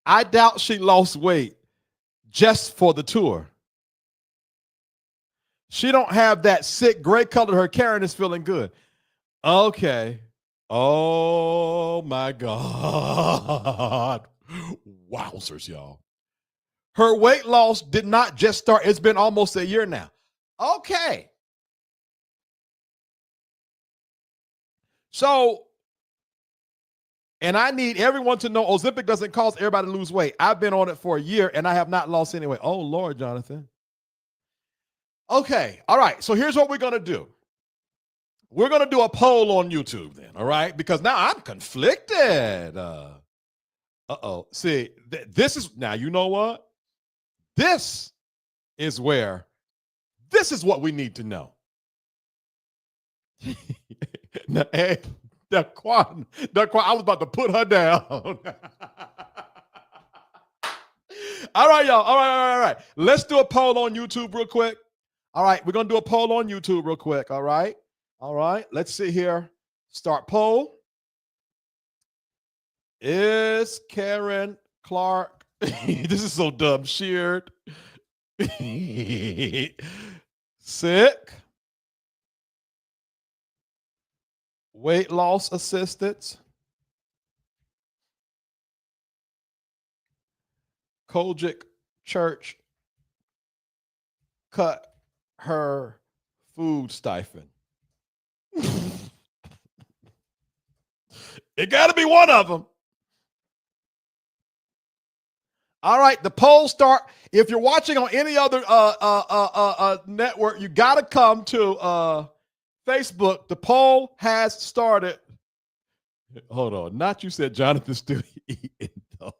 Speaker 3: I doubt she lost weight just for the tour. She don't have that sick gray color. Her Karen is feeling good. Okay. Oh my God. Wowzers, y'all. Her weight loss did not just start. It's been almost a year now. Okay. So And I need everyone to know Ozempic doesn't cause everybody to lose weight. I've been on it for a year and I have not lost any weight. Oh, Lord, Jonathan. Okay. All right. So here's what we're going to do. We're going to do a poll on YouTube then. All right. Because now I'm conflicted. See, this is now, you know what? This is what we need to know. Now, hey, Daquan, I was about to put her down. All right, y'all. All right. Let's do a poll on YouTube real quick. All right, we're going to do a poll on YouTube real quick. All right. Let's see here. Start poll. Is Karen Clark, this is so dumb, Sheard, sick? Weight loss assistance? Kojic Church cut her food stipend. It got to be one of them. All right, the poll start. If you're watching on any other network, you got to come to Facebook. The poll has started. Hold on, not you said Jonathan still eating though.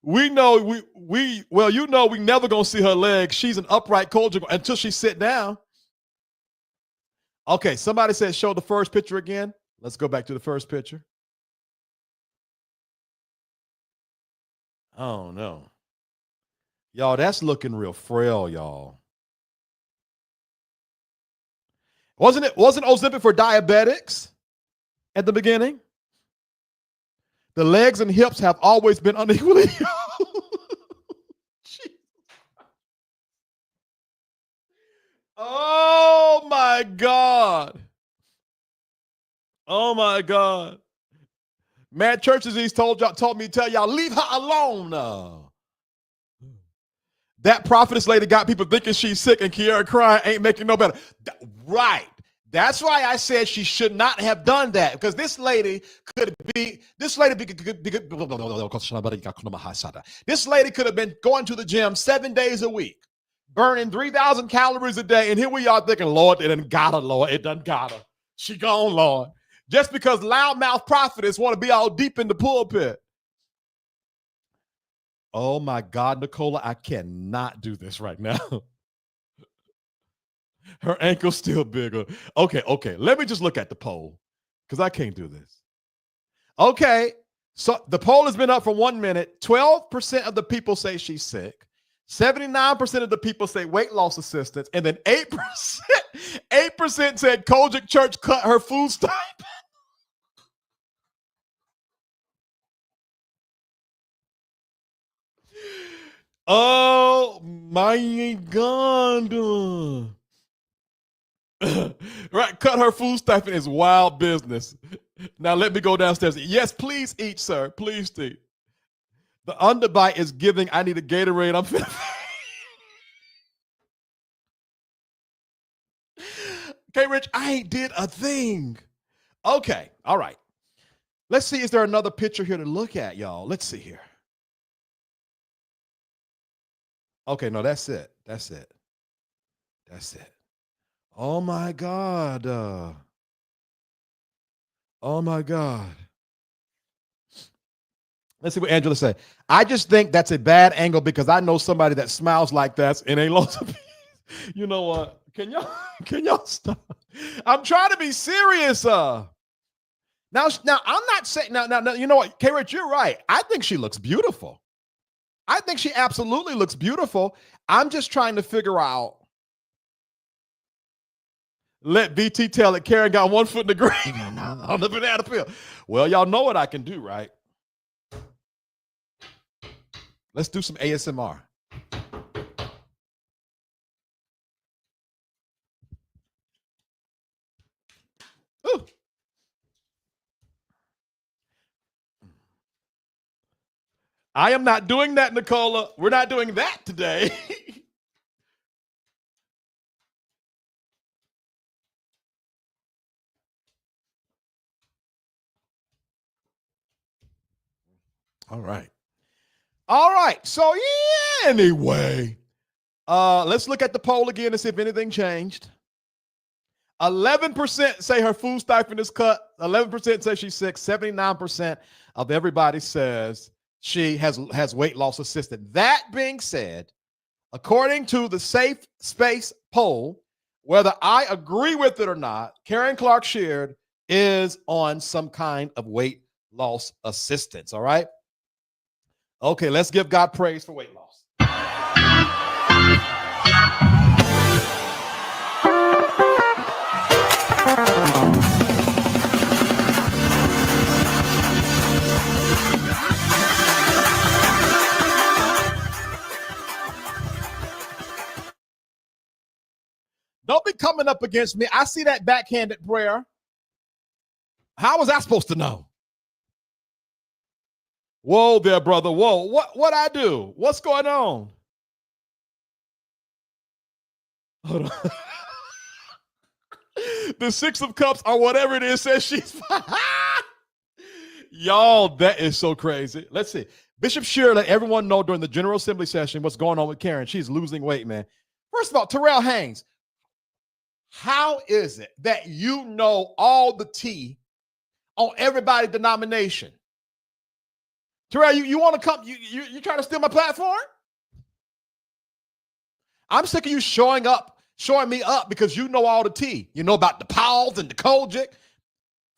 Speaker 3: We know we never gonna see her legs. She's an upright culture until she sit down. Okay, somebody said show the first picture again. Let's go back to the first picture. Oh no. Y'all, that's looking real frail, y'all. Wasn't Ozempic for diabetics at the beginning? The legs and hips have always been unequally. Oh my God. Oh my God. Mad Church Disease told me to tell y'all, leave her alone. That prophetess lady got people thinking she's sick and Kiara crying ain't making no better. Right. That's why I said she should not have done that, because this lady could have been going to the gym 7 days a week, burning 3,000 calories a day. And here we are thinking, Lord, it done got her, Lord. It done got her. She gone, Lord. Just because loudmouth prophetess want to be all deep in the pulpit. Oh my God, Nicola, I cannot do this right now. Her ankle's still bigger. Okay. Let me just look at the poll, because I can't do this. Okay. So the poll has been up for 1 minute. 12% of the people say she's sick. 79% of the people say weight loss assistance. And then 8% said Kojic Church cut her food stipend. Oh my God. Right, cut her food stipend is wild business. Now let me go downstairs. Yes, please eat, sir. Please eat. The underbite is giving. I need a Gatorade. I'm finna. Okay, Rich, I ain't did a thing. Okay, all right. Let's see, is there another picture here to look at, y'all? Let's see here. Okay, no, that's it. That's it. Oh my God. Oh my God. Let's see what Angela said. I just think that's a bad angle because I know somebody that smiles like that and ain't lost. You know what? Can y'all stop? I'm trying to be serious. Now I'm not saying now. You know what, K-Rich, you're right. I think she looks beautiful. I think she absolutely looks beautiful. I'm just trying to figure out. Let BT tell it. Karen got 1 foot in the grave on the banana peel. Well, y'all know what I can do, right? Let's do some ASMR. Ooh. I am not doing that, Nicola. We're not doing that today. All right. All right. So yeah, anyway, let's look at the poll again and see if anything changed. 11% say her food stipend is cut. 11% say she's sick. 79% of everybody says she has weight loss assistance. That being said, according to the SafeSpace poll, whether I agree with it or not, Karen Clark-Sheard is on some kind of weight loss assistance. All right. Okay, let's give God praise for weight loss. Don't be coming up against me. I see that backhanded prayer. How was I supposed to know? Whoa there, brother. Whoa. What I do? What's going on? Hold on. The Six of Cups or whatever it is says she's Y'all, that is so crazy. Let's see. Bishop Sheard let everyone know during the General Assembly session what's going on with Karen. She's losing weight, man. First of all, Terrell Haynes, how is it that you know all the tea on everybody's denomination? Terrell, you want to come? You trying to steal my platform? I'm sick of you showing me up because you know all the tea. You know about the Pauls and the Kojic.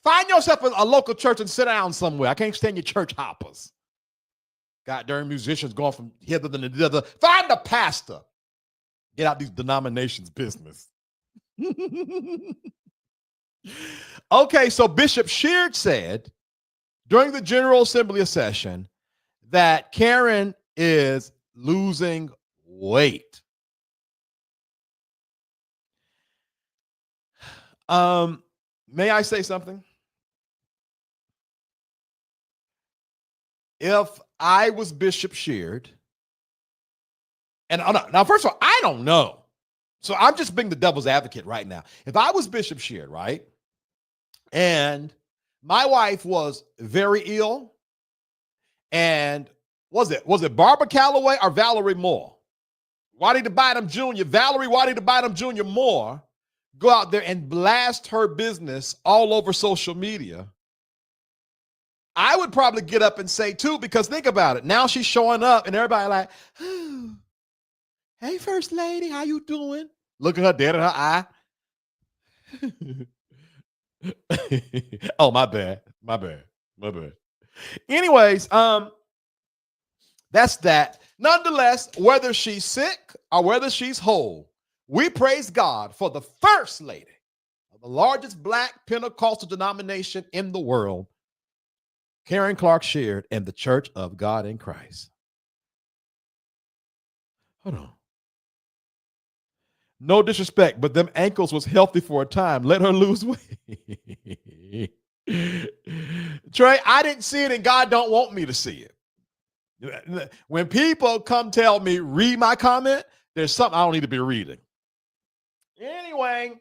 Speaker 3: Find yourself a local church and sit down somewhere. I can't stand your church hoppers. Goddamn musicians going from hither to the other. Find a pastor. Get out these denominations business. Okay, so Bishop Sheard said during the General Assembly session that Karen is losing weight. May I say something? If I was Bishop Sheard, and now, first of all, I don't know. So I'm just being the devil's advocate right now. If I was Bishop Sheard, right, and my wife was very ill, and was it Barbara Calloway or Valerie Moore? Waddy the Bynum Jr., Valerie Waddy the Bynum Jr. Moore, go out there and blast her business all over social media. I would probably get up and say too, because think about it. Now she's showing up and everybody like, oh, hey, First Lady, how you doing? Look at her dead in her eye. Oh, my bad. Anyways, that's that. Nonetheless, whether she's sick or whether she's whole, we praise God for the First Lady of the largest Black Pentecostal denomination in the world, Karen Clark-Sheard, and the Church of God in Christ. Hold on. No disrespect, but them ankles was healthy for a time. Let her lose weight. Trey, I didn't see it and God don't want me to see it. When people come tell me, read my comment, there's something I don't need to be reading. Anyway,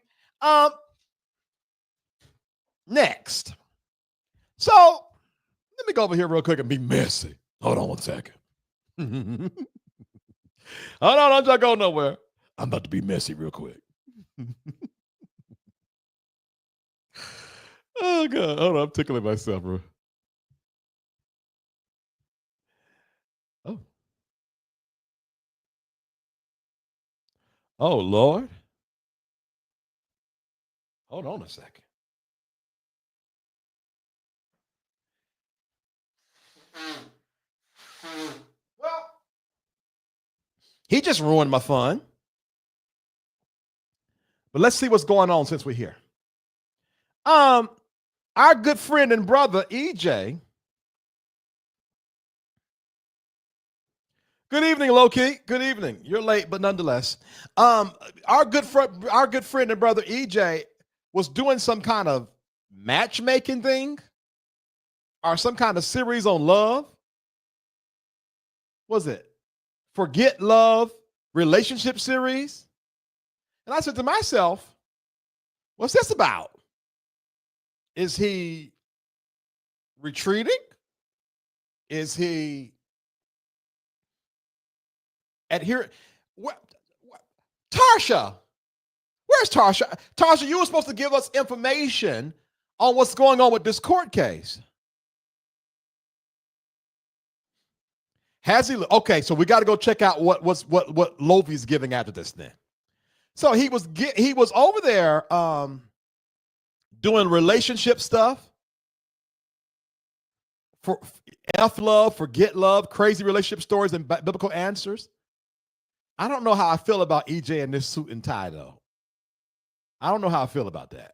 Speaker 3: next. So let me go over here real quick and be messy. Hold on 1 second. Hold on, don't go nowhere. I'm about to be messy real quick. Oh, God. Hold on, I'm tickling myself, bro. Oh. Oh, Lord. Hold on a second. Well, he just ruined my fun. But let's see what's going on since we're here. Our good friend and brother, EJ. Good evening, Low-Key. Good evening. You're late, but nonetheless. Our good friend and brother, EJ, was doing some kind of matchmaking thing or some kind of series on love. Was it Forget Love relationship series? And I said to myself, what's this about? Is he retreating? Is he adherent? Tarsha, where's Tarsha? Tarsha, you were supposed to give us information on what's going on with this court case. Has he? Okay, so we got to go check out what Lovi's giving after this then. So he was over there doing relationship stuff for F love, forget love, crazy relationship stories and biblical answers. I don't know how I feel about EJ in this suit and tie though. I don't know how I feel about that.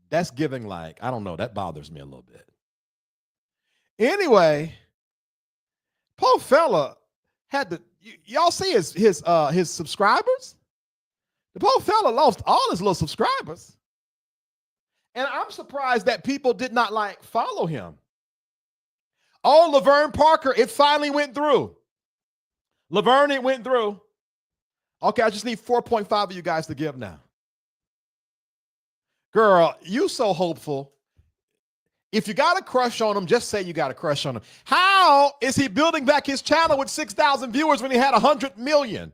Speaker 3: That's giving like, I don't know, that bothers me a little bit. Anyway, poor fella had to, y'all see his subscribers? The poor fella lost all his little subscribers. And I'm surprised that people did not like follow him. Oh, Laverne Parker, it finally went through. Laverne, it went through. Okay, I just need 4.5 of you guys to give now. Girl, you so hopeful. If you got a crush on him, just say you got a crush on him. How is he building back his channel with 6,000 viewers when he had 100 million?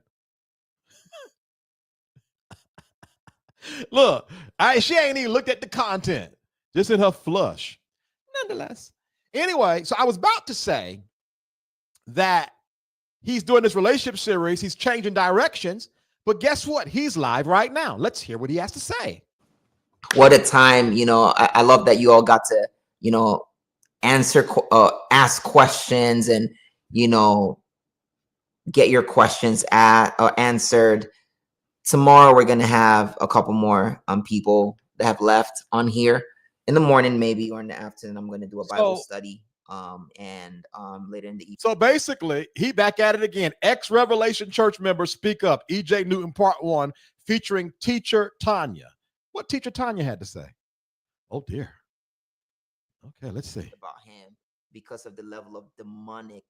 Speaker 3: Look, she ain't even looked at the content, just in her flush. Nonetheless. Anyway, so I was about to say that he's doing this relationship series. He's changing directions. But guess what? He's live right now. Let's hear what he has to say.
Speaker 4: What a time. I love that you all got to, ask questions and, get your questions answered. Tomorrow, we're going to have a couple more people that have left on here in the morning, maybe, or in the afternoon. I'm going to do a Bible study and later in the evening.
Speaker 3: So basically, he back at it again. Ex-Revelation Church members speak up. E.J. Newton Part 1 featuring Teacher Tanya. What Teacher Tanya had to say? Oh, dear. Okay, let's see.
Speaker 4: About him because of the level of demonic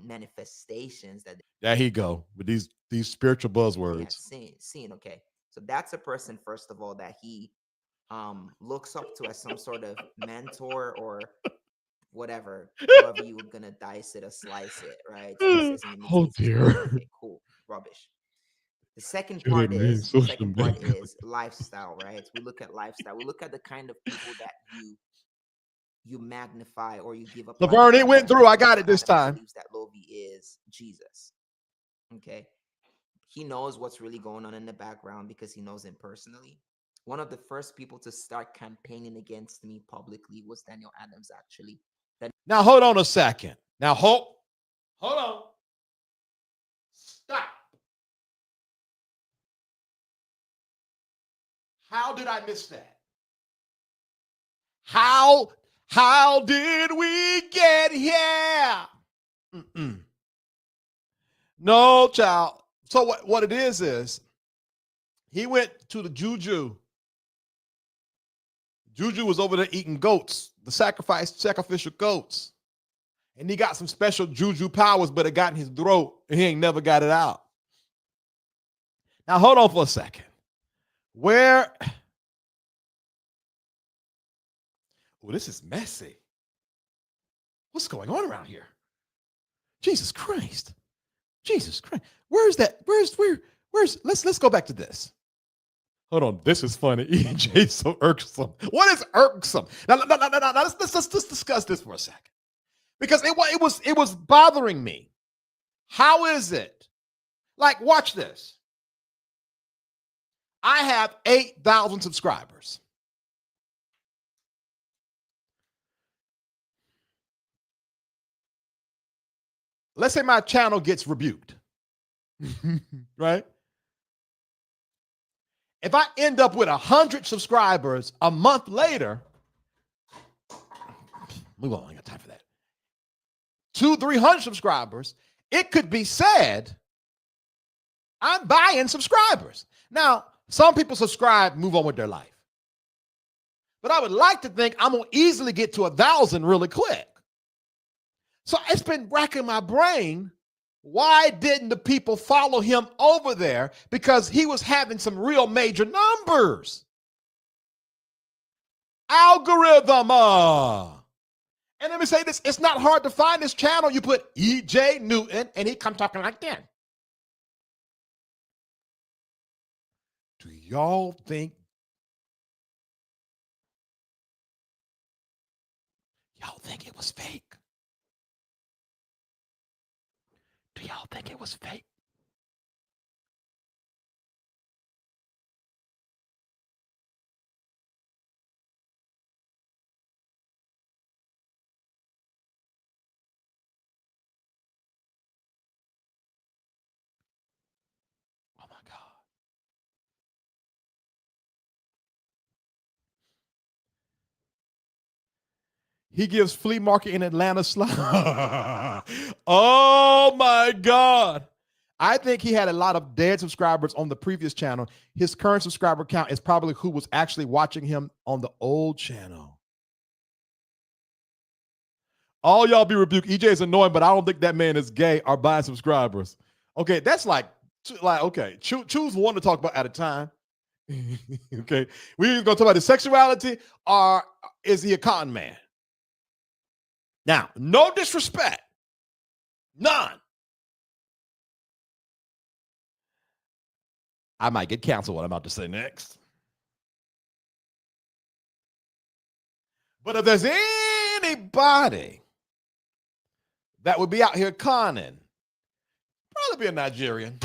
Speaker 4: manifestations that
Speaker 3: there he go with these spiritual buzzwords.
Speaker 4: Seen. Okay, so that's a person, first of all, that he looks up to as some sort of mentor or whatever, however you were gonna dice it or slice it, right? So
Speaker 3: oh dear.
Speaker 4: Okay, cool. Rubbish. The second part is lifestyle, right? We look at lifestyle. We look at the kind of people that you magnify or you give up.
Speaker 3: Laverne, it went through. I got it this time.
Speaker 4: Believes that Lovi is Jesus. Okay. He knows what's really going on in the background because he knows him personally. One of the first people to start campaigning against me publicly was Daniel Adams, actually.
Speaker 3: Now, hold on a second. Now, hold on. Stop. How did I miss that? How did we get here? No, child. So what it is he went to the Juju. Juju was over there eating goats, the sacrificial goats. And he got some special Juju powers, but it got in his throat, and he ain't never got it out. Now, hold on for a second. Where? Oh, this is messy. What's going on around here? Jesus Christ. Jesus Christ. Where's that? Where's let's go back to this. Hold on. This is funny. EJ so irksome. What is irksome? Now let's discuss this for a second. Because it was bothering me. How is it? Like, watch this. I have 8,000 subscribers. Let's say my channel gets rebuked, right? If I end up with 100 subscribers a month later, we won't have time for that. 200-300 subscribers, it could be said I'm buying subscribers. Now, some people subscribe, move on with their life. But I would like to think I'm going to easily get to 1,000 really quick. So it's been racking my brain. Why didn't the people follow him over there? Because he was having some real major numbers. Algorithm. And let me say this, it's not hard to find this channel. You put E.J. Newton, and he come talking like that. Do y'all think it was fake? Do y'all think it was fake? Oh my God. He gives flea market in Atlanta slide. Oh my God. I think he had a lot of dead subscribers on the previous channel. His current subscriber count is probably who was actually watching him on the old channel. All y'all be rebuked. EJ is annoying, but I don't think that man is gay or buying subscribers. Okay, that's like okay, choose one to talk about at a time. Okay, we're going to talk about his sexuality, or is he a con man? Now, no disrespect, none. I might get canceled what I'm about to say next. But if there's anybody that would be out here conning, probably be a Nigerian.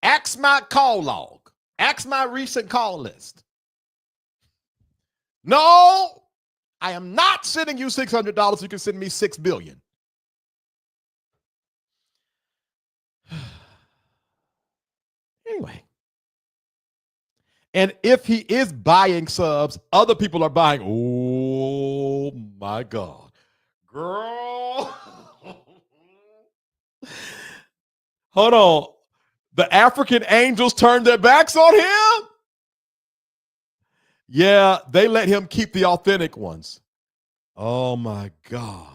Speaker 3: Ask my call log. Ask my recent call list. No, I am not sending you $600. You can send me $6 billion. Anyway. And if he is buying subs, other people are buying. Oh my God. Girl. Hold on. The African angels turned their backs on him? Yeah, they let him keep the authentic ones. Oh my God.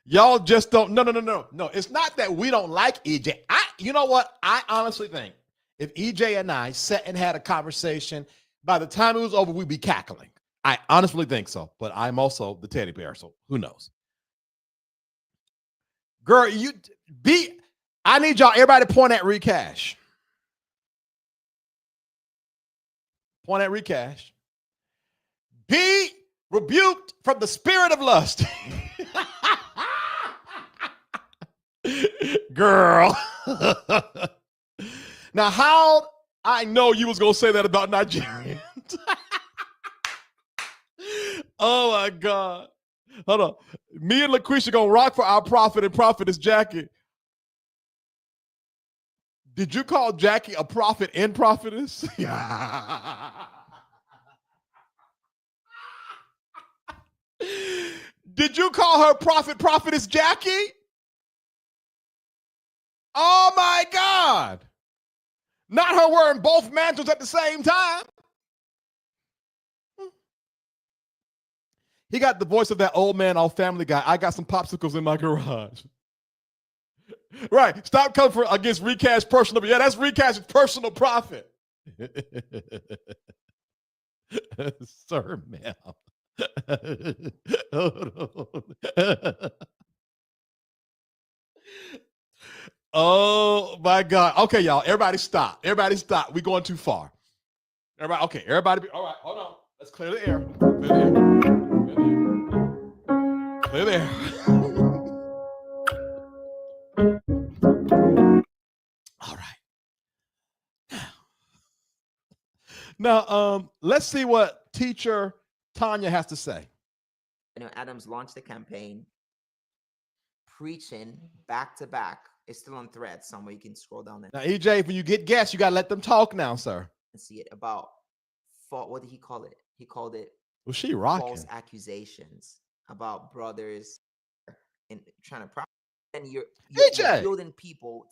Speaker 3: Y'all just don't. No. It's not that we don't like EJ. You know what? I honestly think if EJ and I sat and had a conversation, by the time it was over, we'd be cackling. I honestly think so. But I'm also the teddy bear, so who knows? Girl, I need y'all, everybody point at Recash. Point at Recash. Be rebuked from the spirit of lust. Girl. Now, how I know you was going to say that about Nigerians. Oh, my God. Hold on. Me and LaQuisha going to rock for our prophet and prophetess Jackie. Did you call Jackie a prophet and prophetess? Did you call her prophetess Jackie? Oh my God. Not her wearing both mantles at the same time. He got the voice of that old man off Family Guy. I got some popsicles in my garage. Right. Stop coming for against Recash personal. Yeah, that's Recash's personal profit. Sir, ma'am. Oh my God. Okay, y'all. Everybody stop. Everybody stop. We're going too far. Everybody, okay, everybody. All right, hold on. Let's clear the air. Clear the air. All right. Now, let's see what teacher Tanya has to say.
Speaker 4: Adams launched the campaign preaching back to back. It's still on Threads somewhere. You can scroll down there.
Speaker 3: Now, EJ, when you get guests, you got to let them talk now, sir.
Speaker 4: And see it about what did he call it? He called it
Speaker 3: she rocking.
Speaker 4: False accusations about brothers and trying to and you're building people.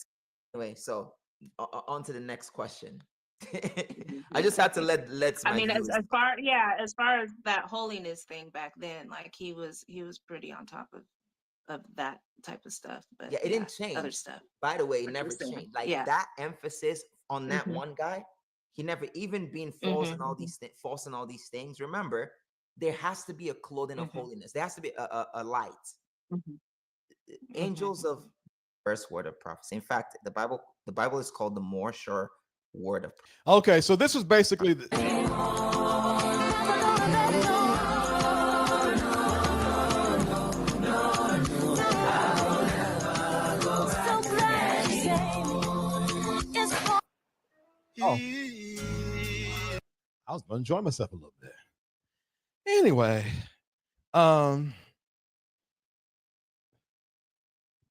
Speaker 4: Anyway, so on to the next question. I just had to let
Speaker 5: I mean, as far as that holiness thing back then, like he was pretty on top of that type of stuff. But
Speaker 4: yeah, it didn't change.
Speaker 5: Other stuff.
Speaker 4: By the way, it never changed. Like that emphasis on that one guy. He never even being false and all these false and all these things. Remember, there has to be a clothing of holiness. There has to be a light. Angels of first word of prophecy. In fact, the Bible is called the more sure word of prophecy.
Speaker 3: Okay, so this was basically I was gonna enjoy myself a little bit. Anyway,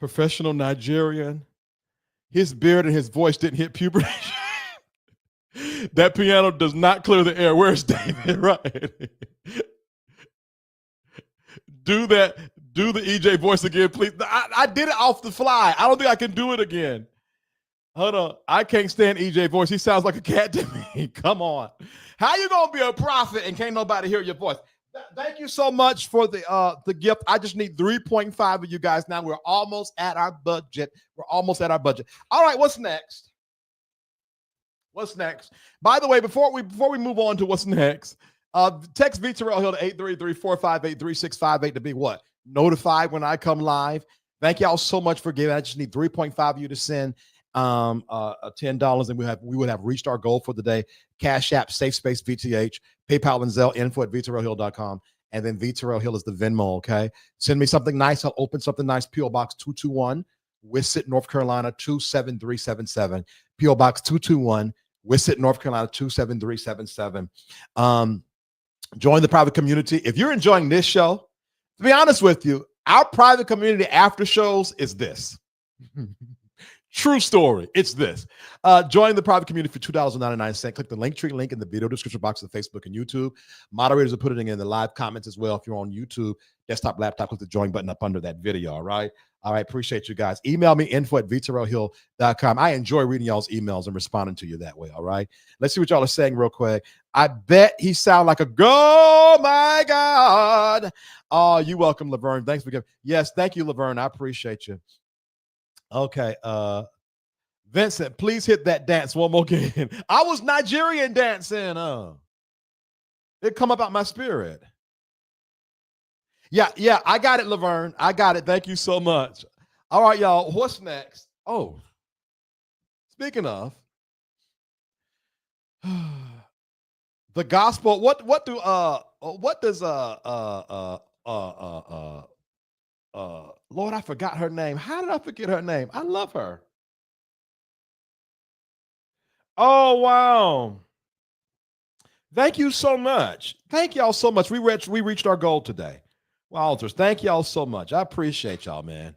Speaker 3: professional Nigerian. His beard and his voice didn't hit puberty. That piano does not clear the air. Where's David? Right. Do the EJ voice again, please. I did it off the fly. I don't think I can do it again. Hold on. I can't stand EJ voice. He sounds like a cat to me. Come on. How you gonna be a prophet and can't nobody hear your voice? Thank you so much for the gift. I just need 3.5 of you guys now. We're almost at our budget. All right, what's next? By the way, before we move on to what's next, text VTerrillHill to 833-458-3658 to be what? Notified when I come live. Thank y'all so much for giving. I just need 3.5 of you to send $10, and we would have reached our goal for the day. Cash App, SafeSpace, VTH, PayPal and Zelle, info@VTerrillHill.com, and then VTerrillHill is the Venmo. Okay, send me something nice. I'll open something nice. PO Box 221, Wissett, North Carolina 27377. PO Box 221, Wissett, North Carolina 27377. Join the private community. If you're enjoying this show, to be honest with you, our private community after shows is this. True story. It's this. Join the private community for $2.99. Click the Linktree link in the video description box of Facebook and YouTube. Moderators are putting it in the live comments as well. If you're on YouTube, desktop, laptop, click the join button up under that video. All right. Appreciate you guys. Email me info@VTerrillHill.com. I enjoy reading y'all's emails and responding to you that way. All right. Let's see what y'all are saying real quick. I bet he sound like a oh my God. Oh, you welcome, Laverne. Thanks for giving. Yes, thank you, Laverne. I appreciate you. Okay, Vincent, please hit that dance one more again. I was Nigerian dancing. It come about my spirit. Yeah, I got it, Laverne. I got it. Thank you so much. All right, y'all. What's next? Oh, speaking of the gospel, what does Lord, I forgot her name. How did I forget her name? I love her. Oh, wow. Thank you so much. Thank y'all so much. We reached our goal today. Walters, thank y'all so much. I appreciate y'all, man.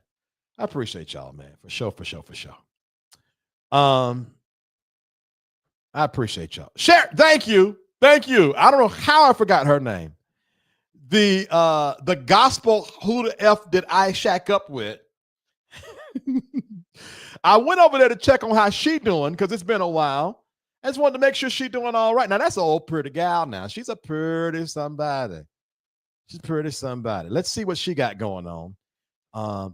Speaker 3: For sure. I appreciate y'all. Share. Thank you. I don't know how I forgot her name. The gospel, who the F did I shack up with? I went over there to check on how she doing because it's been a while. I just wanted to make sure she's doing all right. Now, that's an old pretty gal now. She's a pretty somebody. Let's see what she got going on.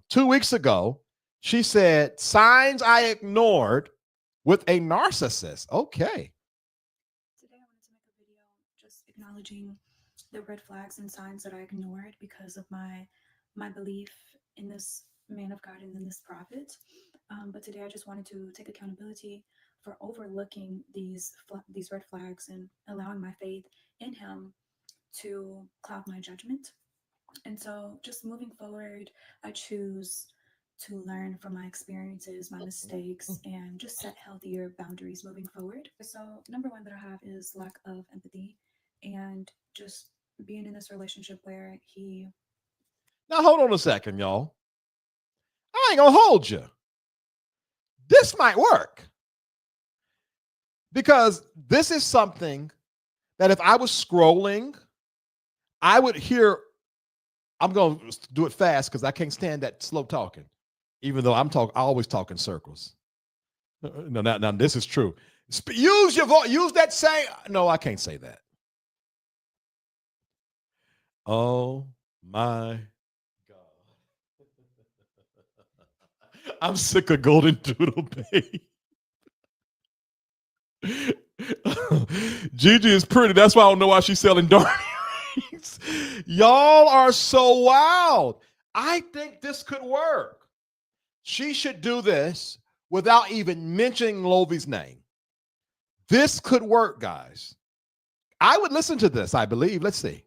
Speaker 3: 2 weeks ago, she said, signs I ignored with a narcissist. Okay.
Speaker 6: Today, I wanted to make a video just acknowledging the red flags and signs that I ignored because of my belief in this man of God and in this prophet. But today I just wanted to take accountability for overlooking these red flags and allowing my faith in him to cloud my judgment. And so just moving forward, I choose to learn from my experiences, my mistakes, and just set healthier boundaries moving forward. So number one that I have is lack of empathy and just being in this relationship where he...
Speaker 3: Now, hold on a second, y'all. I ain't gonna hold you. This might work. Because this is something that if I was scrolling, I would hear, I'm going to do it fast because I can't stand that slow talking, even though I always talk in circles. No, now this is true. Use your voice, use that same, no, I can't say that. Oh my God. I'm sick of Golden Doodle Babe. Gigi is pretty. That's why I don't know why she's selling dark earrings. Y'all are so wild. I think this could work. She should do this without even mentioning Lovie's name. This could work, guys. I would listen to this, I believe. Let's see.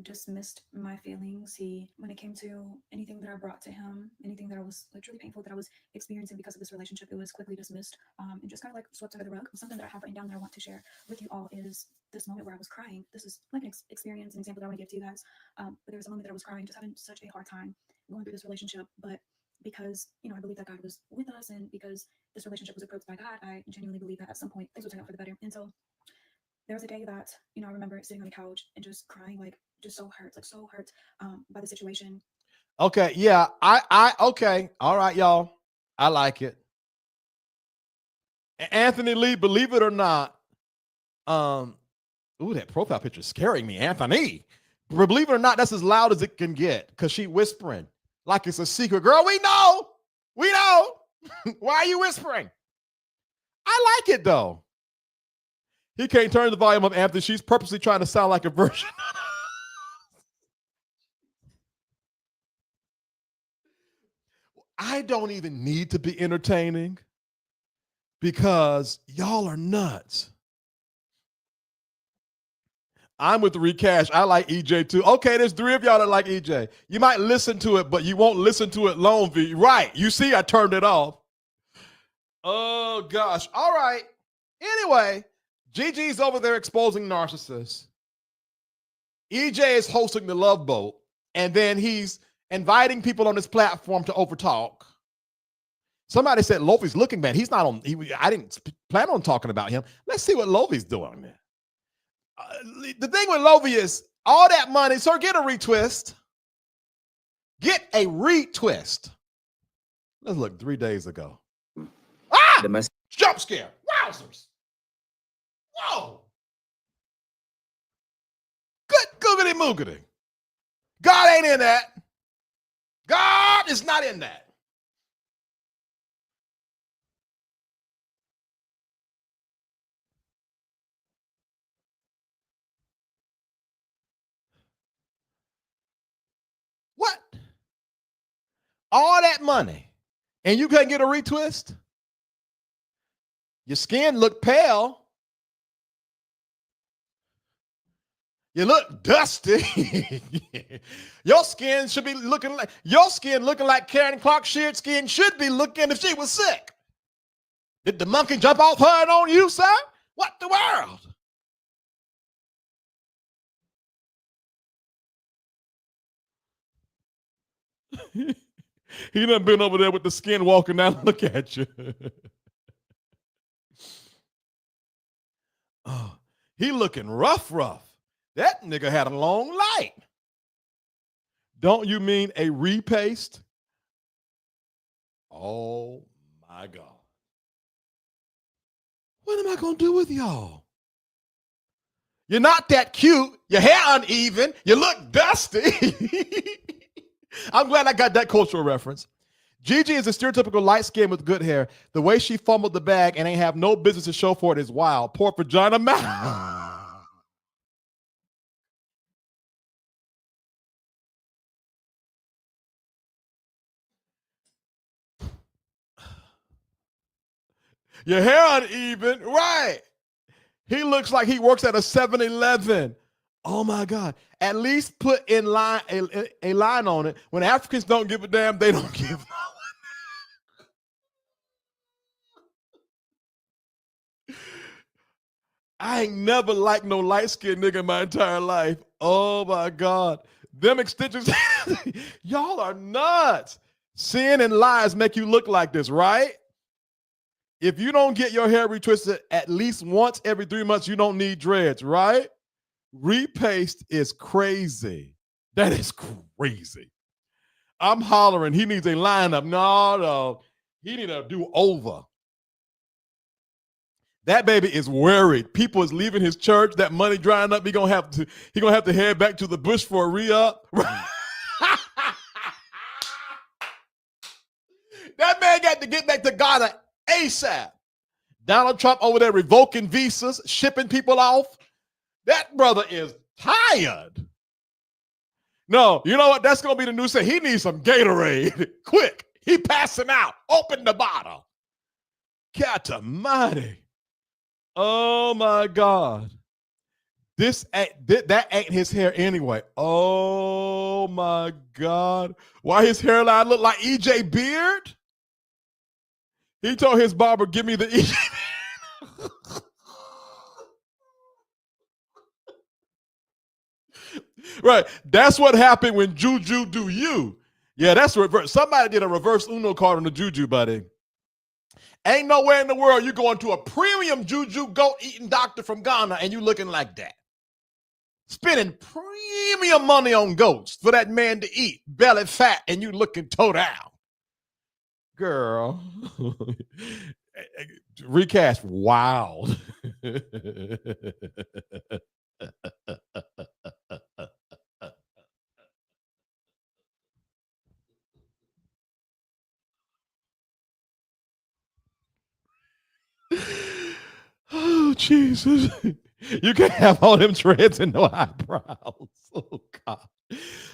Speaker 6: Dismissed my feelings. When it came to anything that I brought to him, anything that I was like truly painful that I was experiencing because of this relationship, it was quickly dismissed and just kind of like swept under the rug. Something that I have written down that I want to share with you all is this moment where I was crying. This is like an experience, an example that I want to give to you guys. But there was a moment that I was crying, just having such a hard time going through this relationship. But because, I believe that God was with us, and because this relationship was approved by God, I genuinely believe that at some point things would turn out for the better. And so there was a day that, I remember sitting on the couch and just crying, like just so hurt by the situation.
Speaker 3: Okay, yeah, okay. All right, y'all. I like it. Anthony Lee, believe it or not, that profile picture is scaring me, Anthony. Believe it or not, that's as loud as it can get because she whispering like it's a secret. Girl, we know. Why are you whispering? I like it, though. He can't turn the volume up, Anthony. She's purposely trying to sound like a virgin. I don't even need to be entertaining because y'all are nuts. I'm with the recash. I like EJ too. Okay, there's 3 of y'all that like EJ. You might listen to it, but you won't listen to it long. Right. You see, I turned it off. Oh, gosh. All right. Anyway, Gigi's over there exposing narcissists. EJ is hosting the Love Boat, and then he's inviting people on his platform to overtalk. Somebody said Lovie's looking bad. He's not on. I didn't plan on talking about him. Let's see what Lovie's doing there. The thing with Lovie is all that money. Sir, get a retwist. Get a retwist. Let's look 3 days ago. Jump scare. Wowzers. Whoa. Good googity moogity. God ain't in that. God is not in that. What? All that money and you can't get a retwist? Your skin look pale. You look dusty. Your skin should be looking like Karen Clark-Sheard skin should be looking if she was sick. Did the monkey jump off her and on you, sir? What the world? He done been over there with the skin walking out. Look at you. Oh, he looking rough. That nigga had a long light. Don't you mean a repaste? Oh my God. What am I going to do with y'all? You're not that cute. Your hair uneven. You look dusty. I'm glad I got that cultural reference. Gigi is a stereotypical light skin with good hair. The way she fumbled the bag and ain't have no business to show for it is wild. Poor vagina mouth. Your hair uneven, right? He looks like he works at a 7-Eleven. Oh my God. At least put in line a line on it. When Africans don't give a damn, they don't give no. I ain't never liked no light-skinned nigga in my entire life. Oh my God. Them extensions, y'all are nuts. Sin and lies make you look like this, right? If you don't get your hair retwisted at least once every 3 months, you don't need dreads, right? Repaste is crazy. That is crazy. I'm hollering. He needs a lineup. No. He need a do-over. That baby is worried. People is leaving his church. That money drying up. He gonna have to head back to the bush for a re-up. That man got to get back to Ghana ASAP. Donald Trump over there revoking visas, shipping people off. That brother is tired. No, you know what? That's going to be the new say. He needs some Gatorade. Quick. He passing out. Open the bottle. Catamati. Oh, my God. That ain't his hair anyway. Oh, my God. Why his hairline look like EJ Beard? He told his barber, give me the EJ. Right. That's what happened when Juju do you. Yeah, that's reverse. Somebody did a reverse Uno card on the Juju, buddy. Ain't nowhere in the world you going to a premium Juju goat eating doctor from Ghana and you looking like that. Spending premium money on goats for that man to eat, belly fat, and you looking toe down. Girl. Recast wild. Oh, Jesus. You can't have all them dreads and no eyebrows. Oh, God.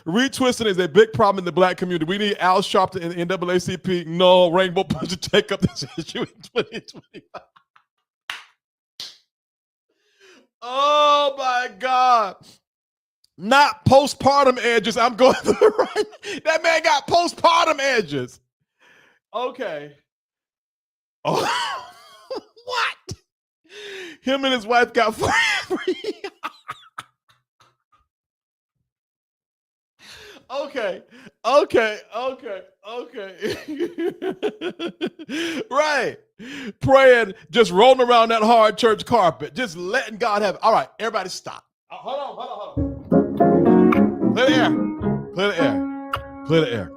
Speaker 3: Retwisting is a big problem in the black community. We need Al Sharpton and the NAACP. No, Rainbow Punch to take up this issue in 2025. Oh, my God. Not postpartum edges. I'm going through the right. That man got postpartum edges. Okay. Oh, what? Him and his wife got free. Okay. Right. Praying, just rolling around that hard church carpet, just letting God have it. All right, everybody stop. Hold on. Clear the air. Clear the air. Clear the air.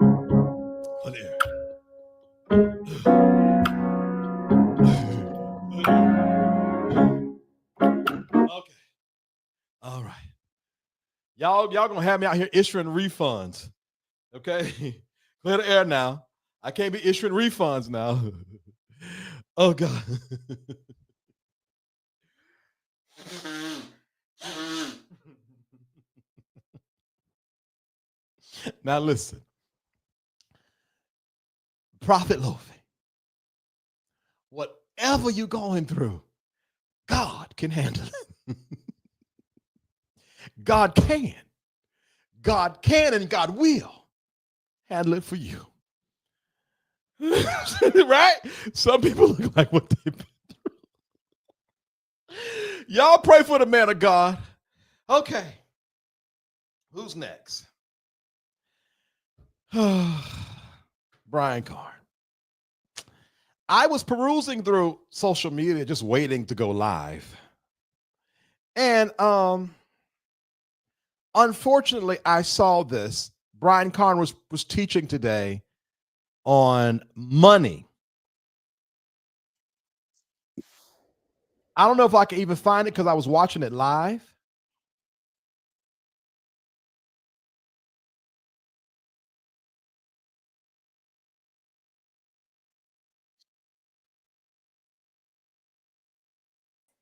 Speaker 3: Clear the air. Okay. All right. Y'all gonna have me out here issuing refunds. Okay. Clear the air now. I can't be issuing refunds now. Oh, God. Now listen. Prophet Lofi, whatever you're going through, God can handle it. God can. God can and God will handle it for you. Right? Some people look like what they've been through. Y'all pray for the man of God. Okay. Who's next? Brian Carn. I was perusing through social media, just waiting to go live. And unfortunately, I saw this. Brian Carn was teaching today on money. I don't know if I can even find it because I was watching it live.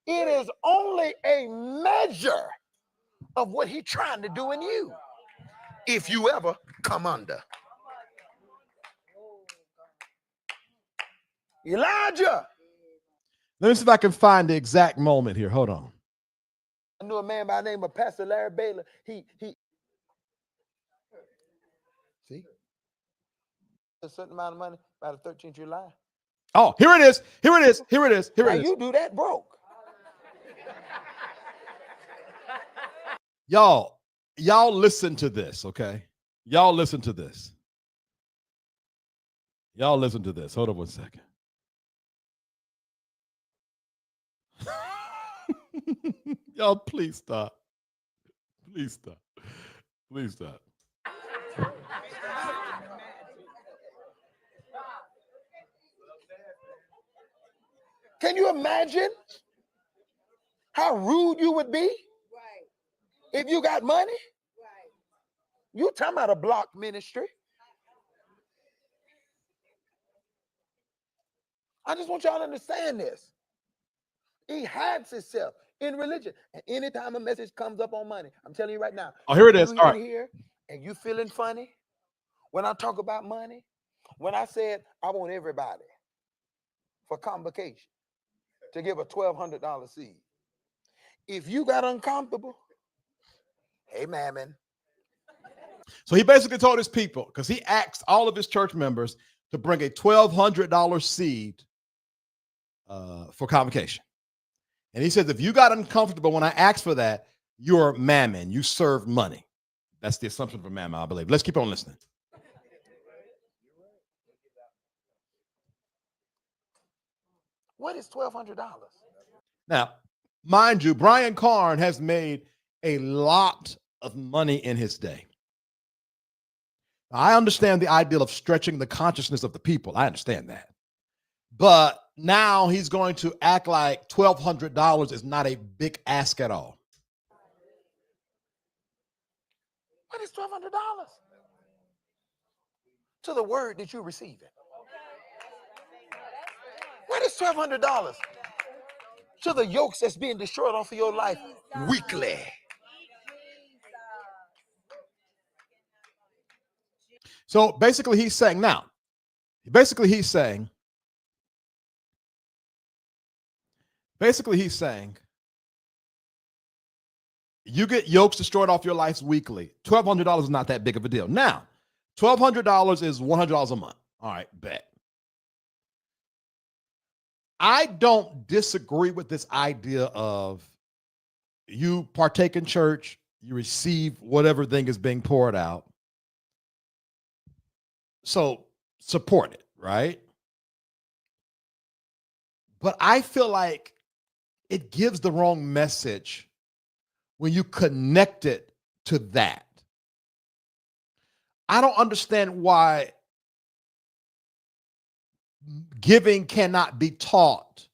Speaker 7: It is only a measure of what he's trying to do in you, if you ever come under. Elijah.
Speaker 3: Let me see if I can find the exact moment here. Hold on.
Speaker 7: I knew a man by the name of Pastor Larry Baylor. He see a certain amount of money by the 13th of July.
Speaker 3: Oh, here it is.
Speaker 7: Now you do that broke.
Speaker 3: Y'all listen to this, okay? Y'all listen to this. Hold on one second. Y'all, please stop. Please stop.
Speaker 7: Can you imagine how rude you would be if you got money? You talking about a block ministry. I just want y'all to understand this. He hides himself in religion. And anytime a message comes up on money, I'm telling you right now.
Speaker 3: Oh, here it
Speaker 7: you
Speaker 3: is. All
Speaker 7: in
Speaker 3: right.
Speaker 7: here and you feeling funny when I talk about money. When I said I want everybody for convocation to give a $1,200 seed. If you got uncomfortable, hey, mammon.
Speaker 3: So he basically told his people, because he asked all of his church members to bring a $1,200 seed for convocation. And he says, if you got uncomfortable when I asked for that, you're mammon. You serve money. That's the assumption for mammon, I believe. Let's keep on listening.
Speaker 7: What is $1,200?
Speaker 3: Now, mind you, Brian Carn has made a lot of money in his day. I understand the ideal of stretching the consciousness of the people. I understand that. But now he's going to act like $1,200 is not a big ask at all.
Speaker 7: What is $1,200? To the word that you're receiving. What is $1,200? To the yokes that's being destroyed off of your life weekly.
Speaker 3: So basically he's saying you get yokes destroyed off your lives weekly. $1,200 is not that big of a deal. Now, $1,200 is $100 a month. All right, bet. I don't disagree with this idea of you partake in church, you receive whatever thing is being poured out. So support it, right? But I feel like it gives the wrong message when you connect it to that. I don't understand why giving cannot be taught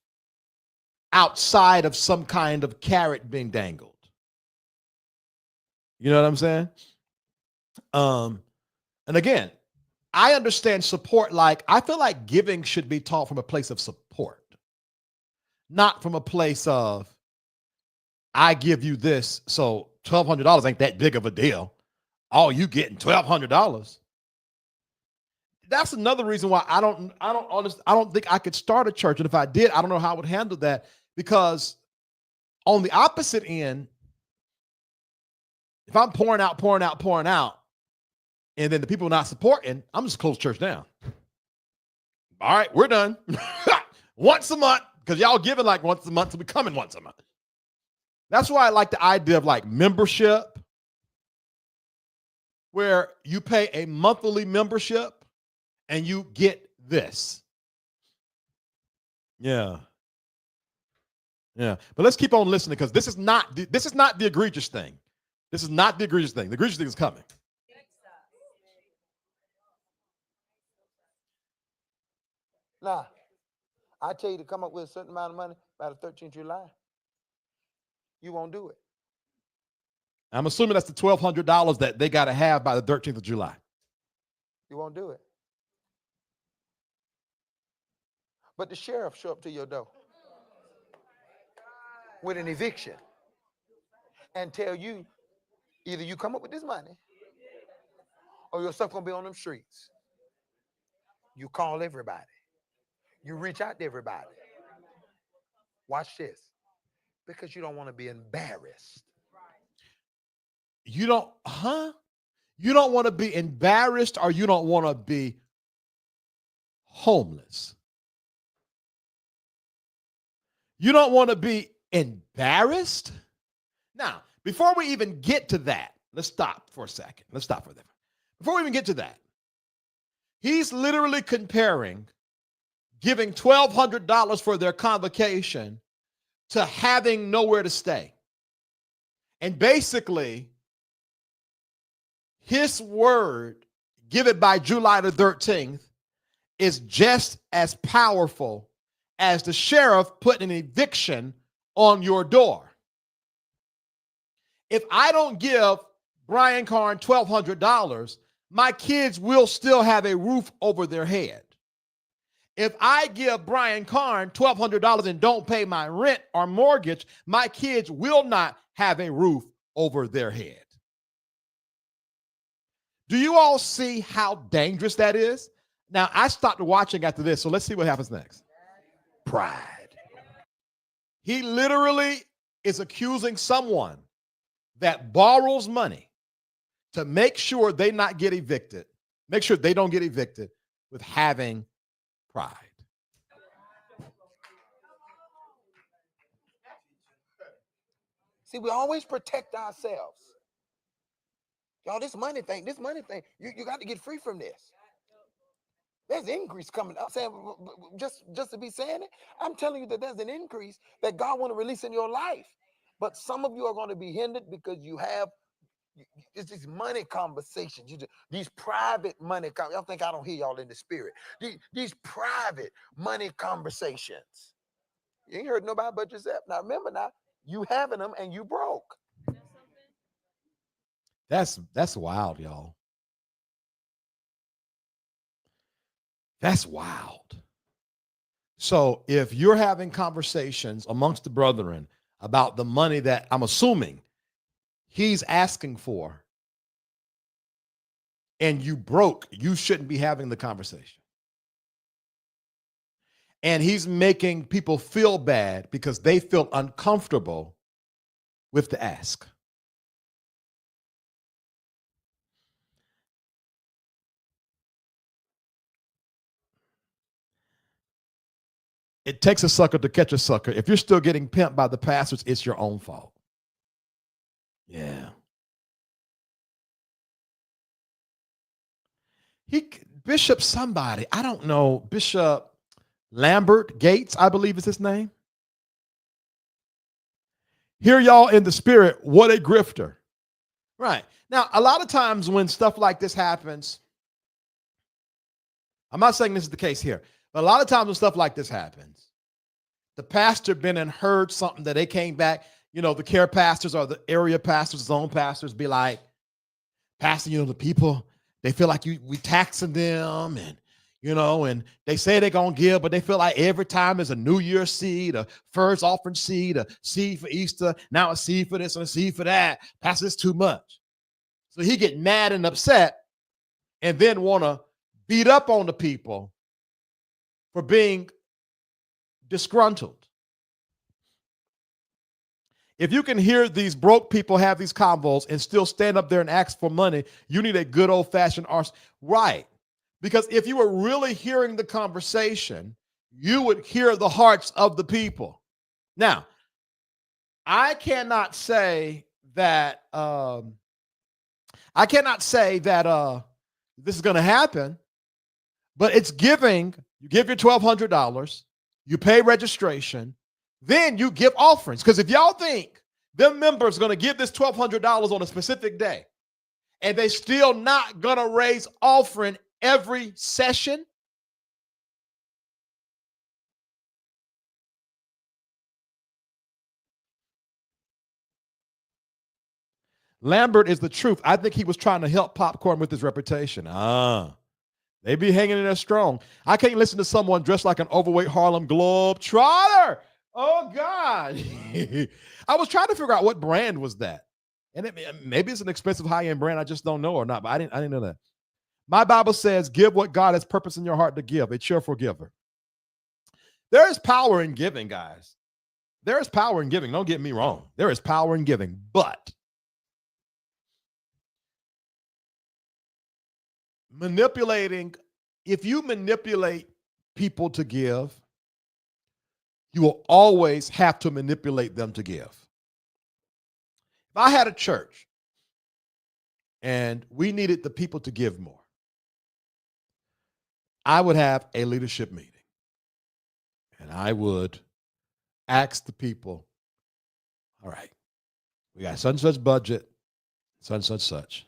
Speaker 3: outside of some kind of carrot being dangled. You know what I'm saying? And again, I understand support. Like, I feel like giving should be taught from a place of support, not from a place of, I give you this, so $1,200 ain't that big of a deal. All you getting $1,200. That's another reason why I don't think I could start a church. And if I did, I don't know how I would handle that, because on the opposite end, if I'm pouring out, and then the people not supporting, I'm just close church down. All right, we're done. Once a month, because y'all giving like once a month, so we coming once a month. That's why I like the idea of like membership, where you pay a monthly membership and you get this. Yeah. But let's keep on listening, because this is not the egregious thing. This is not the egregious thing. The egregious thing is coming.
Speaker 7: Now, I tell you to come up with a certain amount of money by the 13th of July. You won't do it.
Speaker 3: I'm assuming that's the $1,200 that they got to have by the 13th of July.
Speaker 7: You won't do it. But the sheriff show up to your door with an eviction and tell you, either you come up with this money or your stuff gonna be on them streets. You call everybody. You reach out to everybody. Watch this. Because you don't want to be embarrassed.
Speaker 3: You don't want to be embarrassed, or you don't want to be homeless. You don't want to be embarrassed. Now, before we even get to that, let's stop for a second. Before we even get to that, he's literally comparing giving $1,200 for their convocation to having nowhere to stay. And basically, his word, given by July the 13th, is just as powerful as the sheriff putting an eviction on your door. If I don't give Brian Carn $1,200, my kids will still have a roof over their head. If I give Brian Karn $1,200 and don't pay my rent or mortgage, my kids will not have a roof over their head. Do you all see how dangerous that is? Now, I stopped watching after this, so let's see what happens next. Pride. He literally is accusing someone that borrows money to make sure they not get evicted, make sure they don't get evicted with having pride.
Speaker 7: See, we always protect ourselves. Y'all, this money thing, you got to get free from this. There's increase coming up. Saying just to be saying it, I'm telling you that there's an increase that God want to release in your life. But some of you are going to be hindered because you have it's these money conversations. These private money. Y'all think I don't hear y'all in the spirit? These private money conversations. You ain't heard nobody but yourself. Now remember, now you having them and you broke.
Speaker 3: That's wild, y'all. That's wild. So if you're having conversations amongst the brethren about the money that I'm assuming he's asking for, and you broke, you shouldn't be having the conversation. And he's making people feel bad because they feel uncomfortable with the ask. It takes a sucker to catch a sucker. If you're still getting pimped by the pastors, it's your own fault. Yeah. Bishop somebody, I don't know, Bishop Lambert Gates, I believe is his name. Hear y'all in the spirit, what a grifter. Right. Now, a lot of times when stuff like this happens, I'm not saying this is the case here, but a lot of times when stuff like this happens, the pastor been and heard something that they came back, the care pastors or the area pastors, zone pastors be like, Pastor, the people, they feel like we taxing them and, and they say they're going to give, but they feel like every time there's a New Year's seed, a first offering seed, a seed for Easter, now a seed for this and a seed for that. Pastor, it's too much. So he get mad and upset and then want to beat up on the people for being disgruntled. If you can hear these broke people have these convos and still stand up there and ask for money, you need a good old-fashioned arse. Right. Because if you were really hearing the conversation, you would hear the hearts of the people. Now, I cannot say that this is going to happen, but it's giving. You give your $1,200, you pay registration, then you give offerings. Because if y'all think them members are going to give this $1,200 on a specific day, and they still not going to raise offering every session, Lambert is the truth. I think he was trying to help Popcorn with his reputation. They be hanging in there strong. I can't listen to someone dressed like an overweight Harlem Globetrotter. Oh, God. I was trying to figure out what brand was that. And maybe it's an expensive high-end brand. I just don't know or not, but I didn't know that. My Bible says, give what God has purpose in your heart to give, a cheerful giver. There is power in giving, guys. There is power in giving. Don't get me wrong. There is power in giving, but if you manipulate people to give, you will always have to manipulate them to give. If I had a church and we needed the people to give more, I would have a leadership meeting and I would ask the people, all right, we got such and such budget, such and such.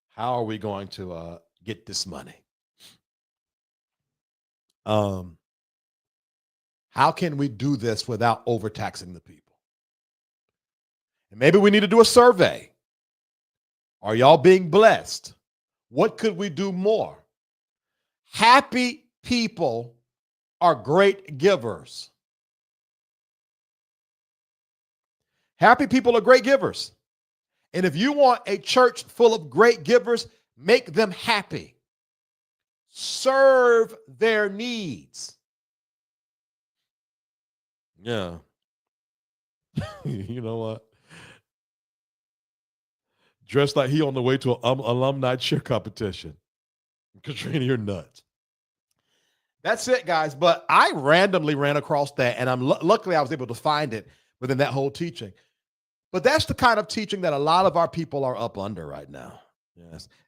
Speaker 3: How are we going to get this money? How can we do this without overtaxing the people? And maybe we need to do a survey. Are y'all being blessed? What could we do more? Happy people are great givers. Happy people are great givers. And if you want a church full of great givers, make them happy. Serve their needs. Yeah. You know what? Dressed like he on the way to an alumni cheer competition. Katrina, you're nuts. That's it, guys. But I randomly ran across that, and luckily I was able to find it within that whole teaching. But that's the kind of teaching that a lot of our people are up under right now.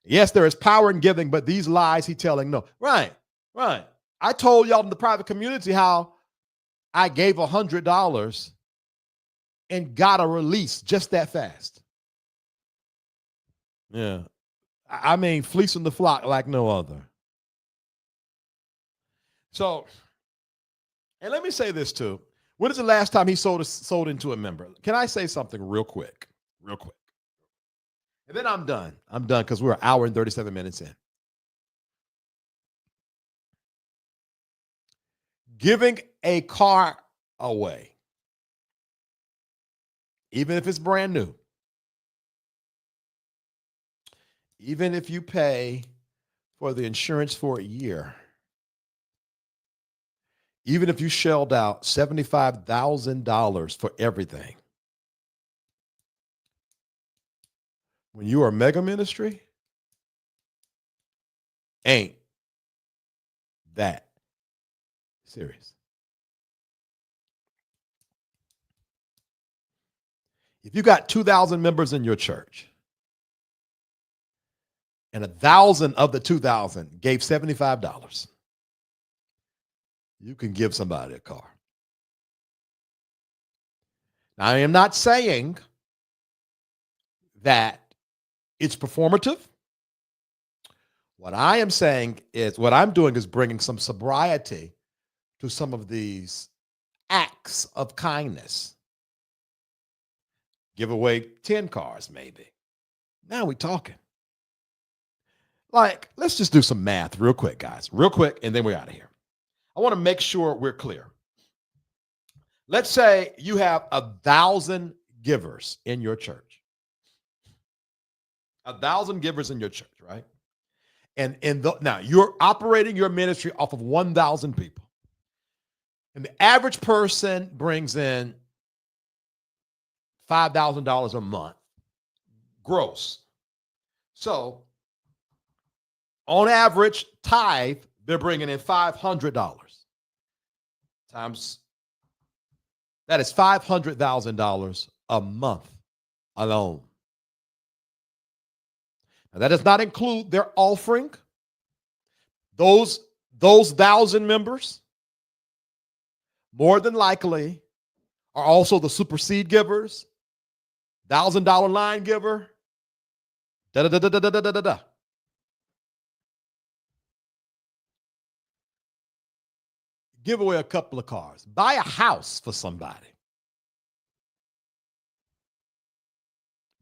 Speaker 3: Yes, there is power in giving, but these lies he's telling, no. Right. I told y'all in the private community how I gave $100 and got a release just that fast. Yeah. I mean, fleecing the flock like no other. So, and let me say this too. When is the last time he sold into a member? Can I say something real quick? And then I'm done. Because we're an hour and 37 minutes in. Giving a car away, even if it's brand new, even if you pay for the insurance for a year, even if you shelled out $75,000 for everything, when you are a mega ministry, ain't that serious. If you got 2,000 members in your church and 1,000 of the 2,000 gave $75, you can give somebody a car. Now, I am not saying that it's performative. What I am saying is, what I'm doing is bringing some sobriety to some of these acts of kindness. Give away 10 cars, maybe. Now we're talking. Like, let's just do some math real quick, guys. Real quick, and then we're out of here. I want to make sure we're clear. Let's say you have 1,000 givers in your church. 1,000 givers in your church, right? And now you're operating your ministry off of 1,000 people. And the average person brings in $5,000 a month gross. So on average, tithe, they're bringing in $500 times. That is $500,000 a month alone. Now, that does not include their offering. Those 1,000 members, more than likely, are also the supersede givers, $1,000 line giver, da-da-da-da-da-da-da-da. Give away a couple of cars. Buy a house for somebody.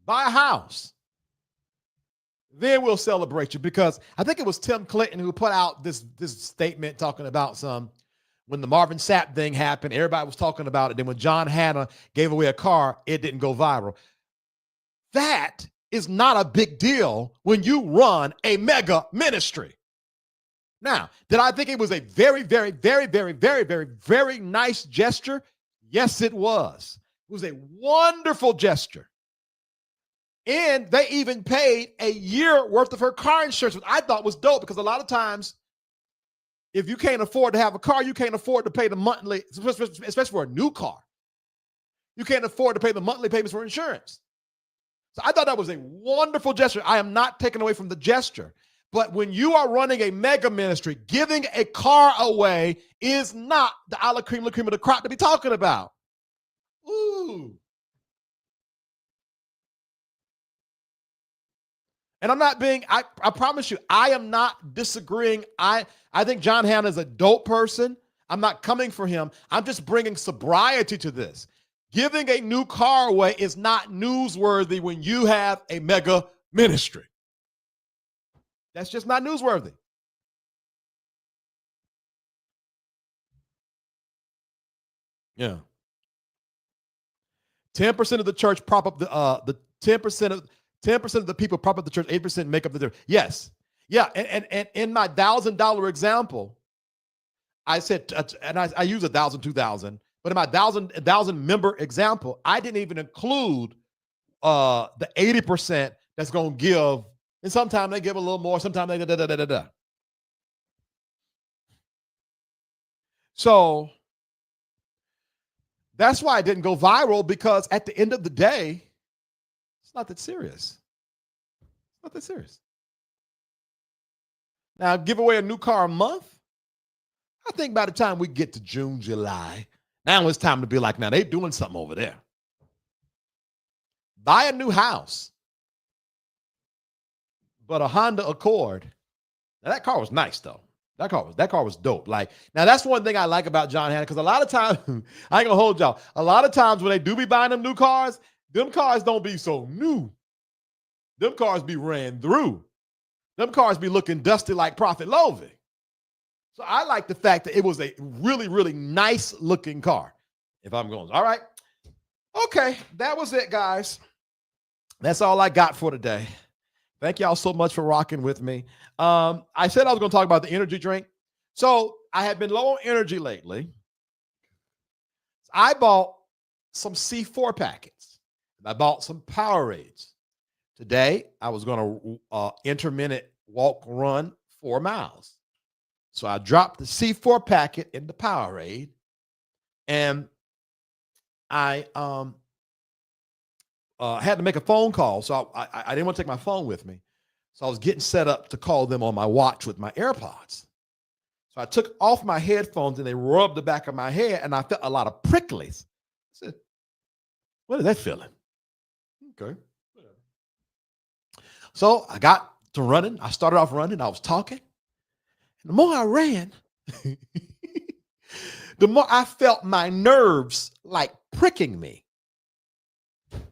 Speaker 3: Buy a house. Then we'll celebrate you, because I think it was Tim Clinton who put out this statement talking about when the Marvin Sapp thing happened, everybody was talking about it. Then when John Hannah gave away a car, it didn't go viral. That is not a big deal when you run a mega ministry. Now, did I think it was a very, very, very, very, very, very, very nice gesture? Yes, it was. It was a wonderful gesture. And they even paid a year worth of her car insurance, which I thought was dope, because a lot of times, if you can't afford to have a car, you can't afford to pay the monthly, especially for a new car. You can't afford to pay the monthly payments for insurance. So I thought that was a wonderful gesture. I am not taking away from the gesture. But when you are running a mega ministry, giving a car away is not the a la cream of the crop to be talking about. Ooh. And I'm not being, I promise you, I am not disagreeing. I think John Hannah is a dope person. I'm not coming for him. I'm just bringing sobriety to this. Giving a new car away is not newsworthy when you have a mega ministry. That's just not newsworthy. Yeah. 10% of the church prop up the 10% of the people prop up the church, 8% make up the difference. Yes. Yeah. And in my $1,000 example, I said, and I use 1,000, 2,000, but in my thousand member example, I didn't even include the 80% that's going to give. And sometimes they give a little more, sometimes they da. So that's why it didn't go viral, because at the end of the day, it's not that serious. It's not that serious. Now, give away a new car a month. I think by the time we get to June, July, now it's time to be like, now they're doing something over there. Buy a new house. But a Honda Accord, now that car was nice though. That car was dope. Like, now that's one thing I like about John Hanna, because a lot of times, I ain't gonna hold y'all. A lot of times when they do be buying them new cars, them cars don't be so new. Them cars be ran through. Them cars be looking dusty like Prophet Lovey. So I like the fact that it was a really, really nice looking car. If I'm going, all right. Okay, that was it, guys. That's all I got for today. Thank y'all so much for rocking with me. I said I was going to talk about the energy drink. So I had been low on energy lately. I bought some C4 packets. I bought some Powerades. Today, I was going to intermittent walk run 4 miles. So I dropped the C4 packet in the Powerade, and I had to make a phone call. So I didn't want to take my phone with me. So I was getting set up to call them on my watch with my AirPods. So I took off my headphones and they rubbed the back of my head, and I felt a lot of pricklies. I said, what is that feeling? Okay. So I got to running. I started off running. I was talking. And the more I ran, the more I felt my nerves like pricking me.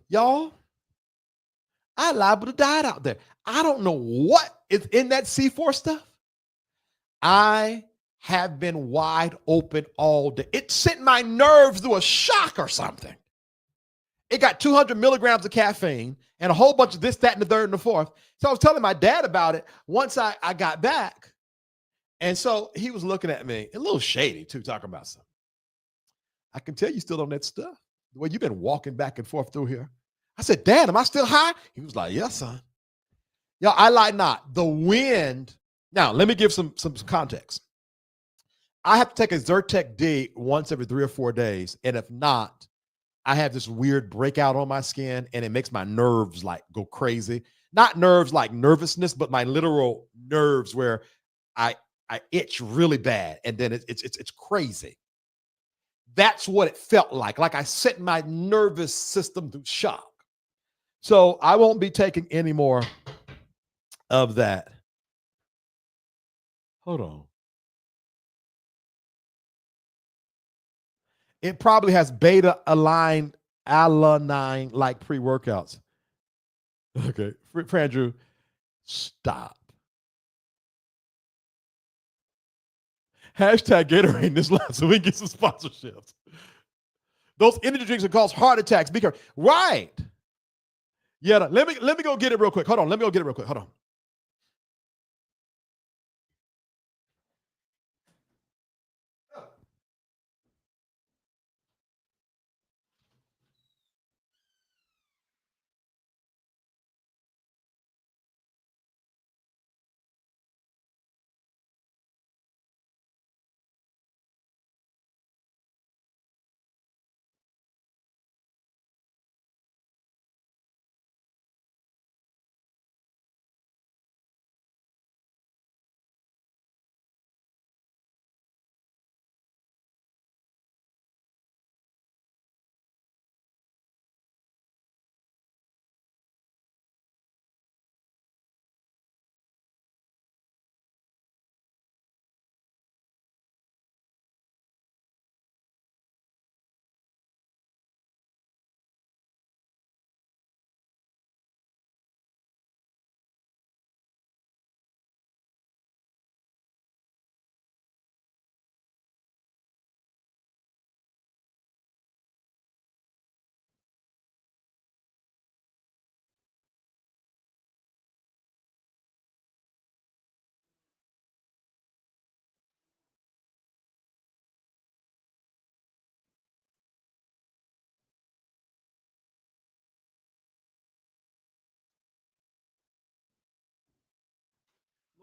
Speaker 3: Y'all, I liable to die out there. I don't know what is in that C4 stuff. I have been wide open all day. It sent my nerves through a shock or something. It got 200 milligrams of caffeine and a whole bunch of this, that, and the third and the fourth. So I was telling my dad about it once I got back. And so he was looking at me, a little shady too, talking about something. I can tell you still on that stuff. The way you've been walking back and forth through here. I said, Dad, am I still high? He was like, yes, son. Yo, I lie not. The wind. Now, let me give some context. I have to take a Zyrtec D once every 3 or 4 days. And if not, I have this weird breakout on my skin, and it makes my nerves like go crazy. Not nerves like nervousness, but my literal nerves where I itch really bad, and then it's crazy. That's what it felt like. Like I set my nervous system through shock. So I won't be taking any more of that. Hold on. It probably has beta alanine like pre-workouts. Okay, Andrew, stop. Hashtag Gatorade this line so we can get some sponsorships. Those energy drinks will cause heart attacks. Be careful. Right. Yeah, let me go get it real quick. Hold on. Let me go get it real quick. Hold on.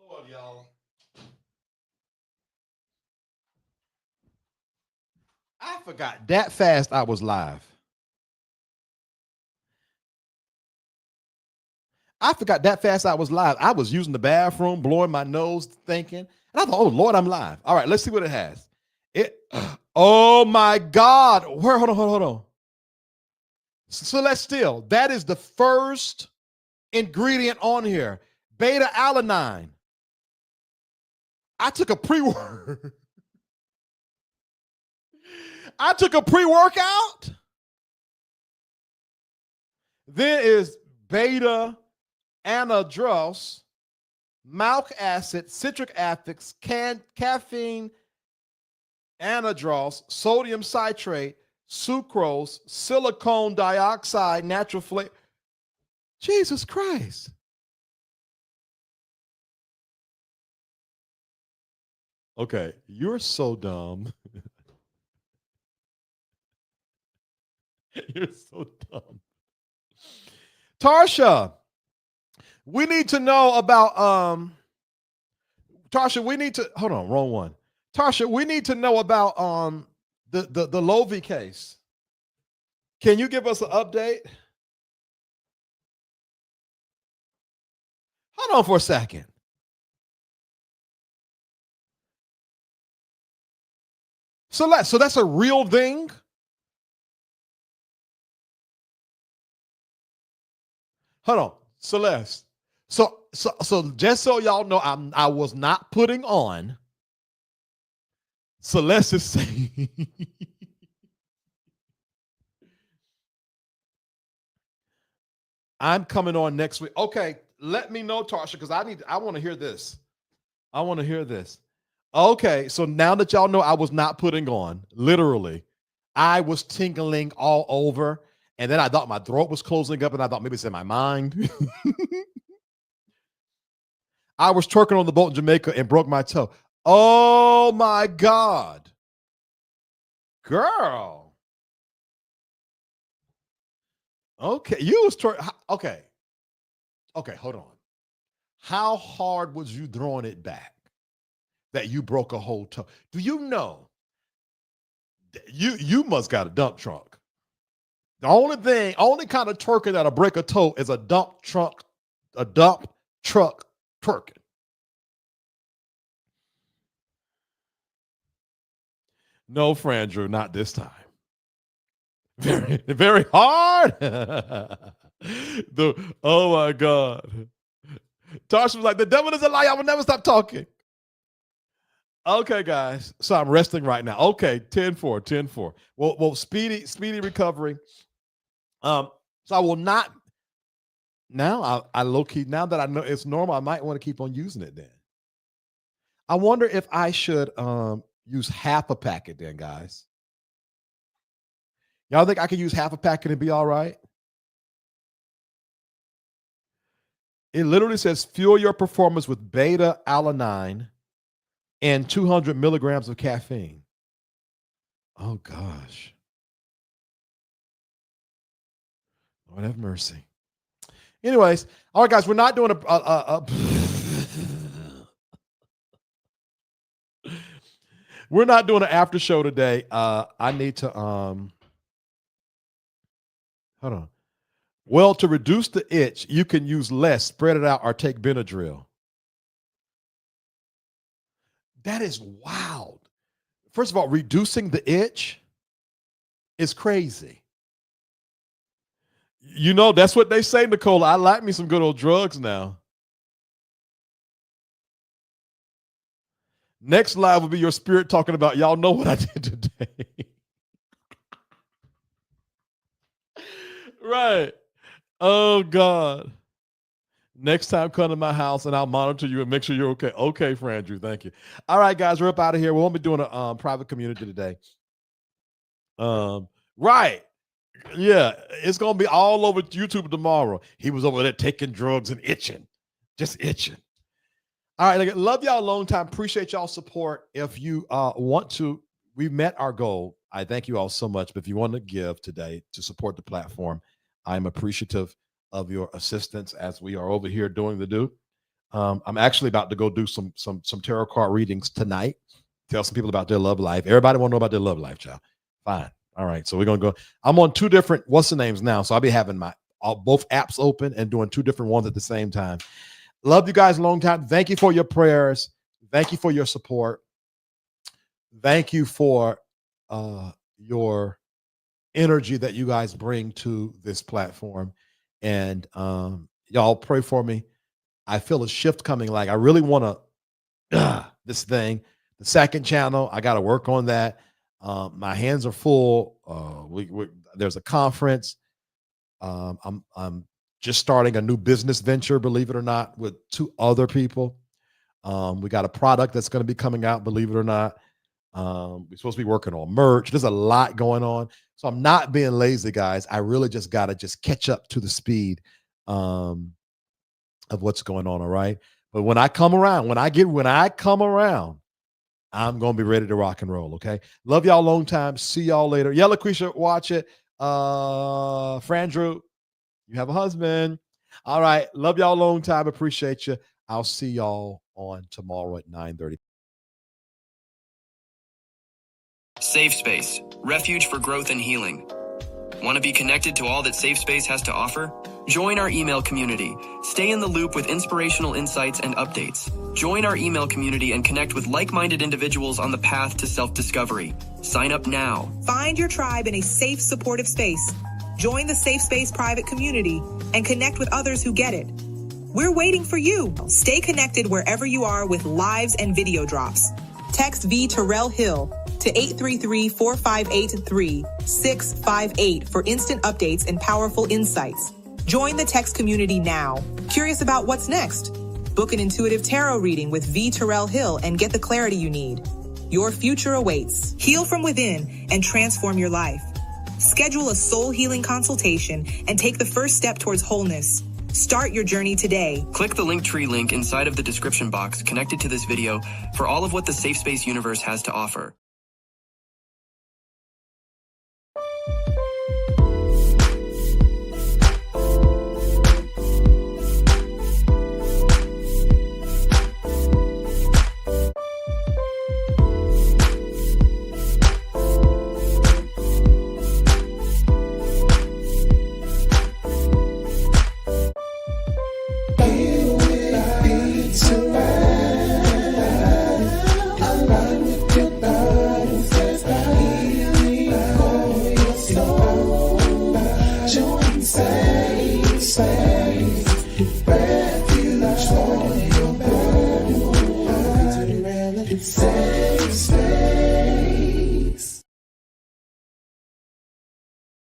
Speaker 3: Lord, y'all. I forgot that fast I was live. I forgot that fast I was live. I was using the bathroom, blowing my nose, thinking. And I thought, oh, Lord, I'm live. All right, let's see what it has. Oh, my God. Hold on. Celestial, that is the first ingredient on here. Beta-alanine. I took a pre-workout. There is beta anhydrous, malic acid, citric acid, caffeine anhydrous, sodium citrate, sucrose, silicone dioxide, natural flavor. Jesus Christ. Okay, you're so dumb. You're so dumb. Tarsha, we need to know about Tarsha, we need to hold on, wrong one. Tarsha, we need to know about the Lovey case. Can you give us an update? Hold on for a second. So that's a real thing? Hold on, Celeste. So just so y'all know, I was not putting on. Celeste is saying I'm coming on next week. Okay, let me know, Tarsha, because I want to hear this. I want to hear this. Okay, so now that y'all know I was not putting on, literally, I was tingling all over. And then I thought my throat was closing up, and I thought maybe it's in my mind. I was twerking on the boat in Jamaica and broke my toe. Oh, my God. Girl. Okay, you was twerking. Okay, hold on. How hard was you throwing it back that you broke a whole toe? Do you know? You must got a dump truck. The only kind of twerking that'll break a toe is a dump truck twerking. No, Frandrew, not this time. Very, very hard. Oh my God. Tarsha was like, the devil is a lie. I will never stop talking. Okay, guys. So I'm resting right now. Okay, 10-4. Well, speedy recovery. So I will not now. I low key, now that I know it's normal, I might want to keep on using it then. I wonder if I should use half a packet then, guys. Y'all think I could use half a packet and be all right? It literally says fuel your performance with beta-alanine and 200 milligrams of caffeine. Oh gosh. Lord have mercy. Anyways, all right, guys, we're not doing we're not doing an after show today. I need to hold on. Well, to reduce the itch, you can use less, spread it out, or take Benadryl. That is wild. First of all, reducing the itch is crazy. You know, that's what they say, Nicole. I like me some good old drugs now. Next live will be your spirit talking about, y'all know what I did today. Right. Oh, God. Next time, come to my house and I'll monitor you and make sure you're okay. Okay, Frandrew, thank you. All right, guys, we're up out of here. We won't be doing a private community today. Right. Yeah, it's going to be all over YouTube tomorrow. He was over there taking drugs and itching. Just itching. All right, love y'all a long time. Appreciate y'all support. If you want to, we met our goal. I thank you all so much. But if you want to give today to support the platform, I'm appreciative of your assistance as we are over here doing the do. I'm actually about to go do some tarot card readings tonight. Tell some people about their love life. Everybody want to know about their love life, child. Fine. All right. So we're going to go. I'm on 2 different what's the names now. So I'll be having my both apps open and doing 2 different ones at the same time. Love you guys a long time. Thank you for your prayers. Thank you for your support. Thank you for your energy that you guys bring to this platform. And y'all pray for me. I feel a shift coming. Like I really want to this thing. The second channel, I got to work on that. My hands are full. There's a conference. I'm just starting a new business venture, believe it or not, with 2 other people. We got a product that's going to be coming out, believe it or not. We're supposed to be working on merch. There's a lot going on. So I'm not being lazy, guys. I really just got to catch up to the speed of what's going on. All right. But when I come around, when I come around, I'm going to be ready to rock and roll. Okay. Love y'all long time. See y'all later. Yeah, LaQuisha, watch it. Frandrew, you have a husband. All right. Love y'all long time. Appreciate you. I'll see y'all on tomorrow at 9:30.
Speaker 1: SafeSpace, refuge for growth and healing. Want to be connected to all that SafeSpace has to offer? Join our email community. Stay in the loop with inspirational insights and updates. Join our email community and connect with like-minded individuals on the path to self-discovery. Sign up now.
Speaker 2: Find your tribe in a safe, supportive space. Join the SafeSpace private community and connect with others who get it. We're waiting for you. Stay connected wherever you are with lives and video drops. Text VTerrillHill to 833-458-3658 for instant updates and powerful insights. Join the text community now. Curious about what's next? Book an intuitive tarot reading with VTerrillHill and get the clarity you need. Your future awaits. Heal from within and transform your life. Schedule a soul healing consultation and take the first step towards wholeness. Start your journey today.
Speaker 1: Click the Linktree link inside of the description box connected to this video for all of what the SafeSpace universe has to offer.
Speaker 8: Say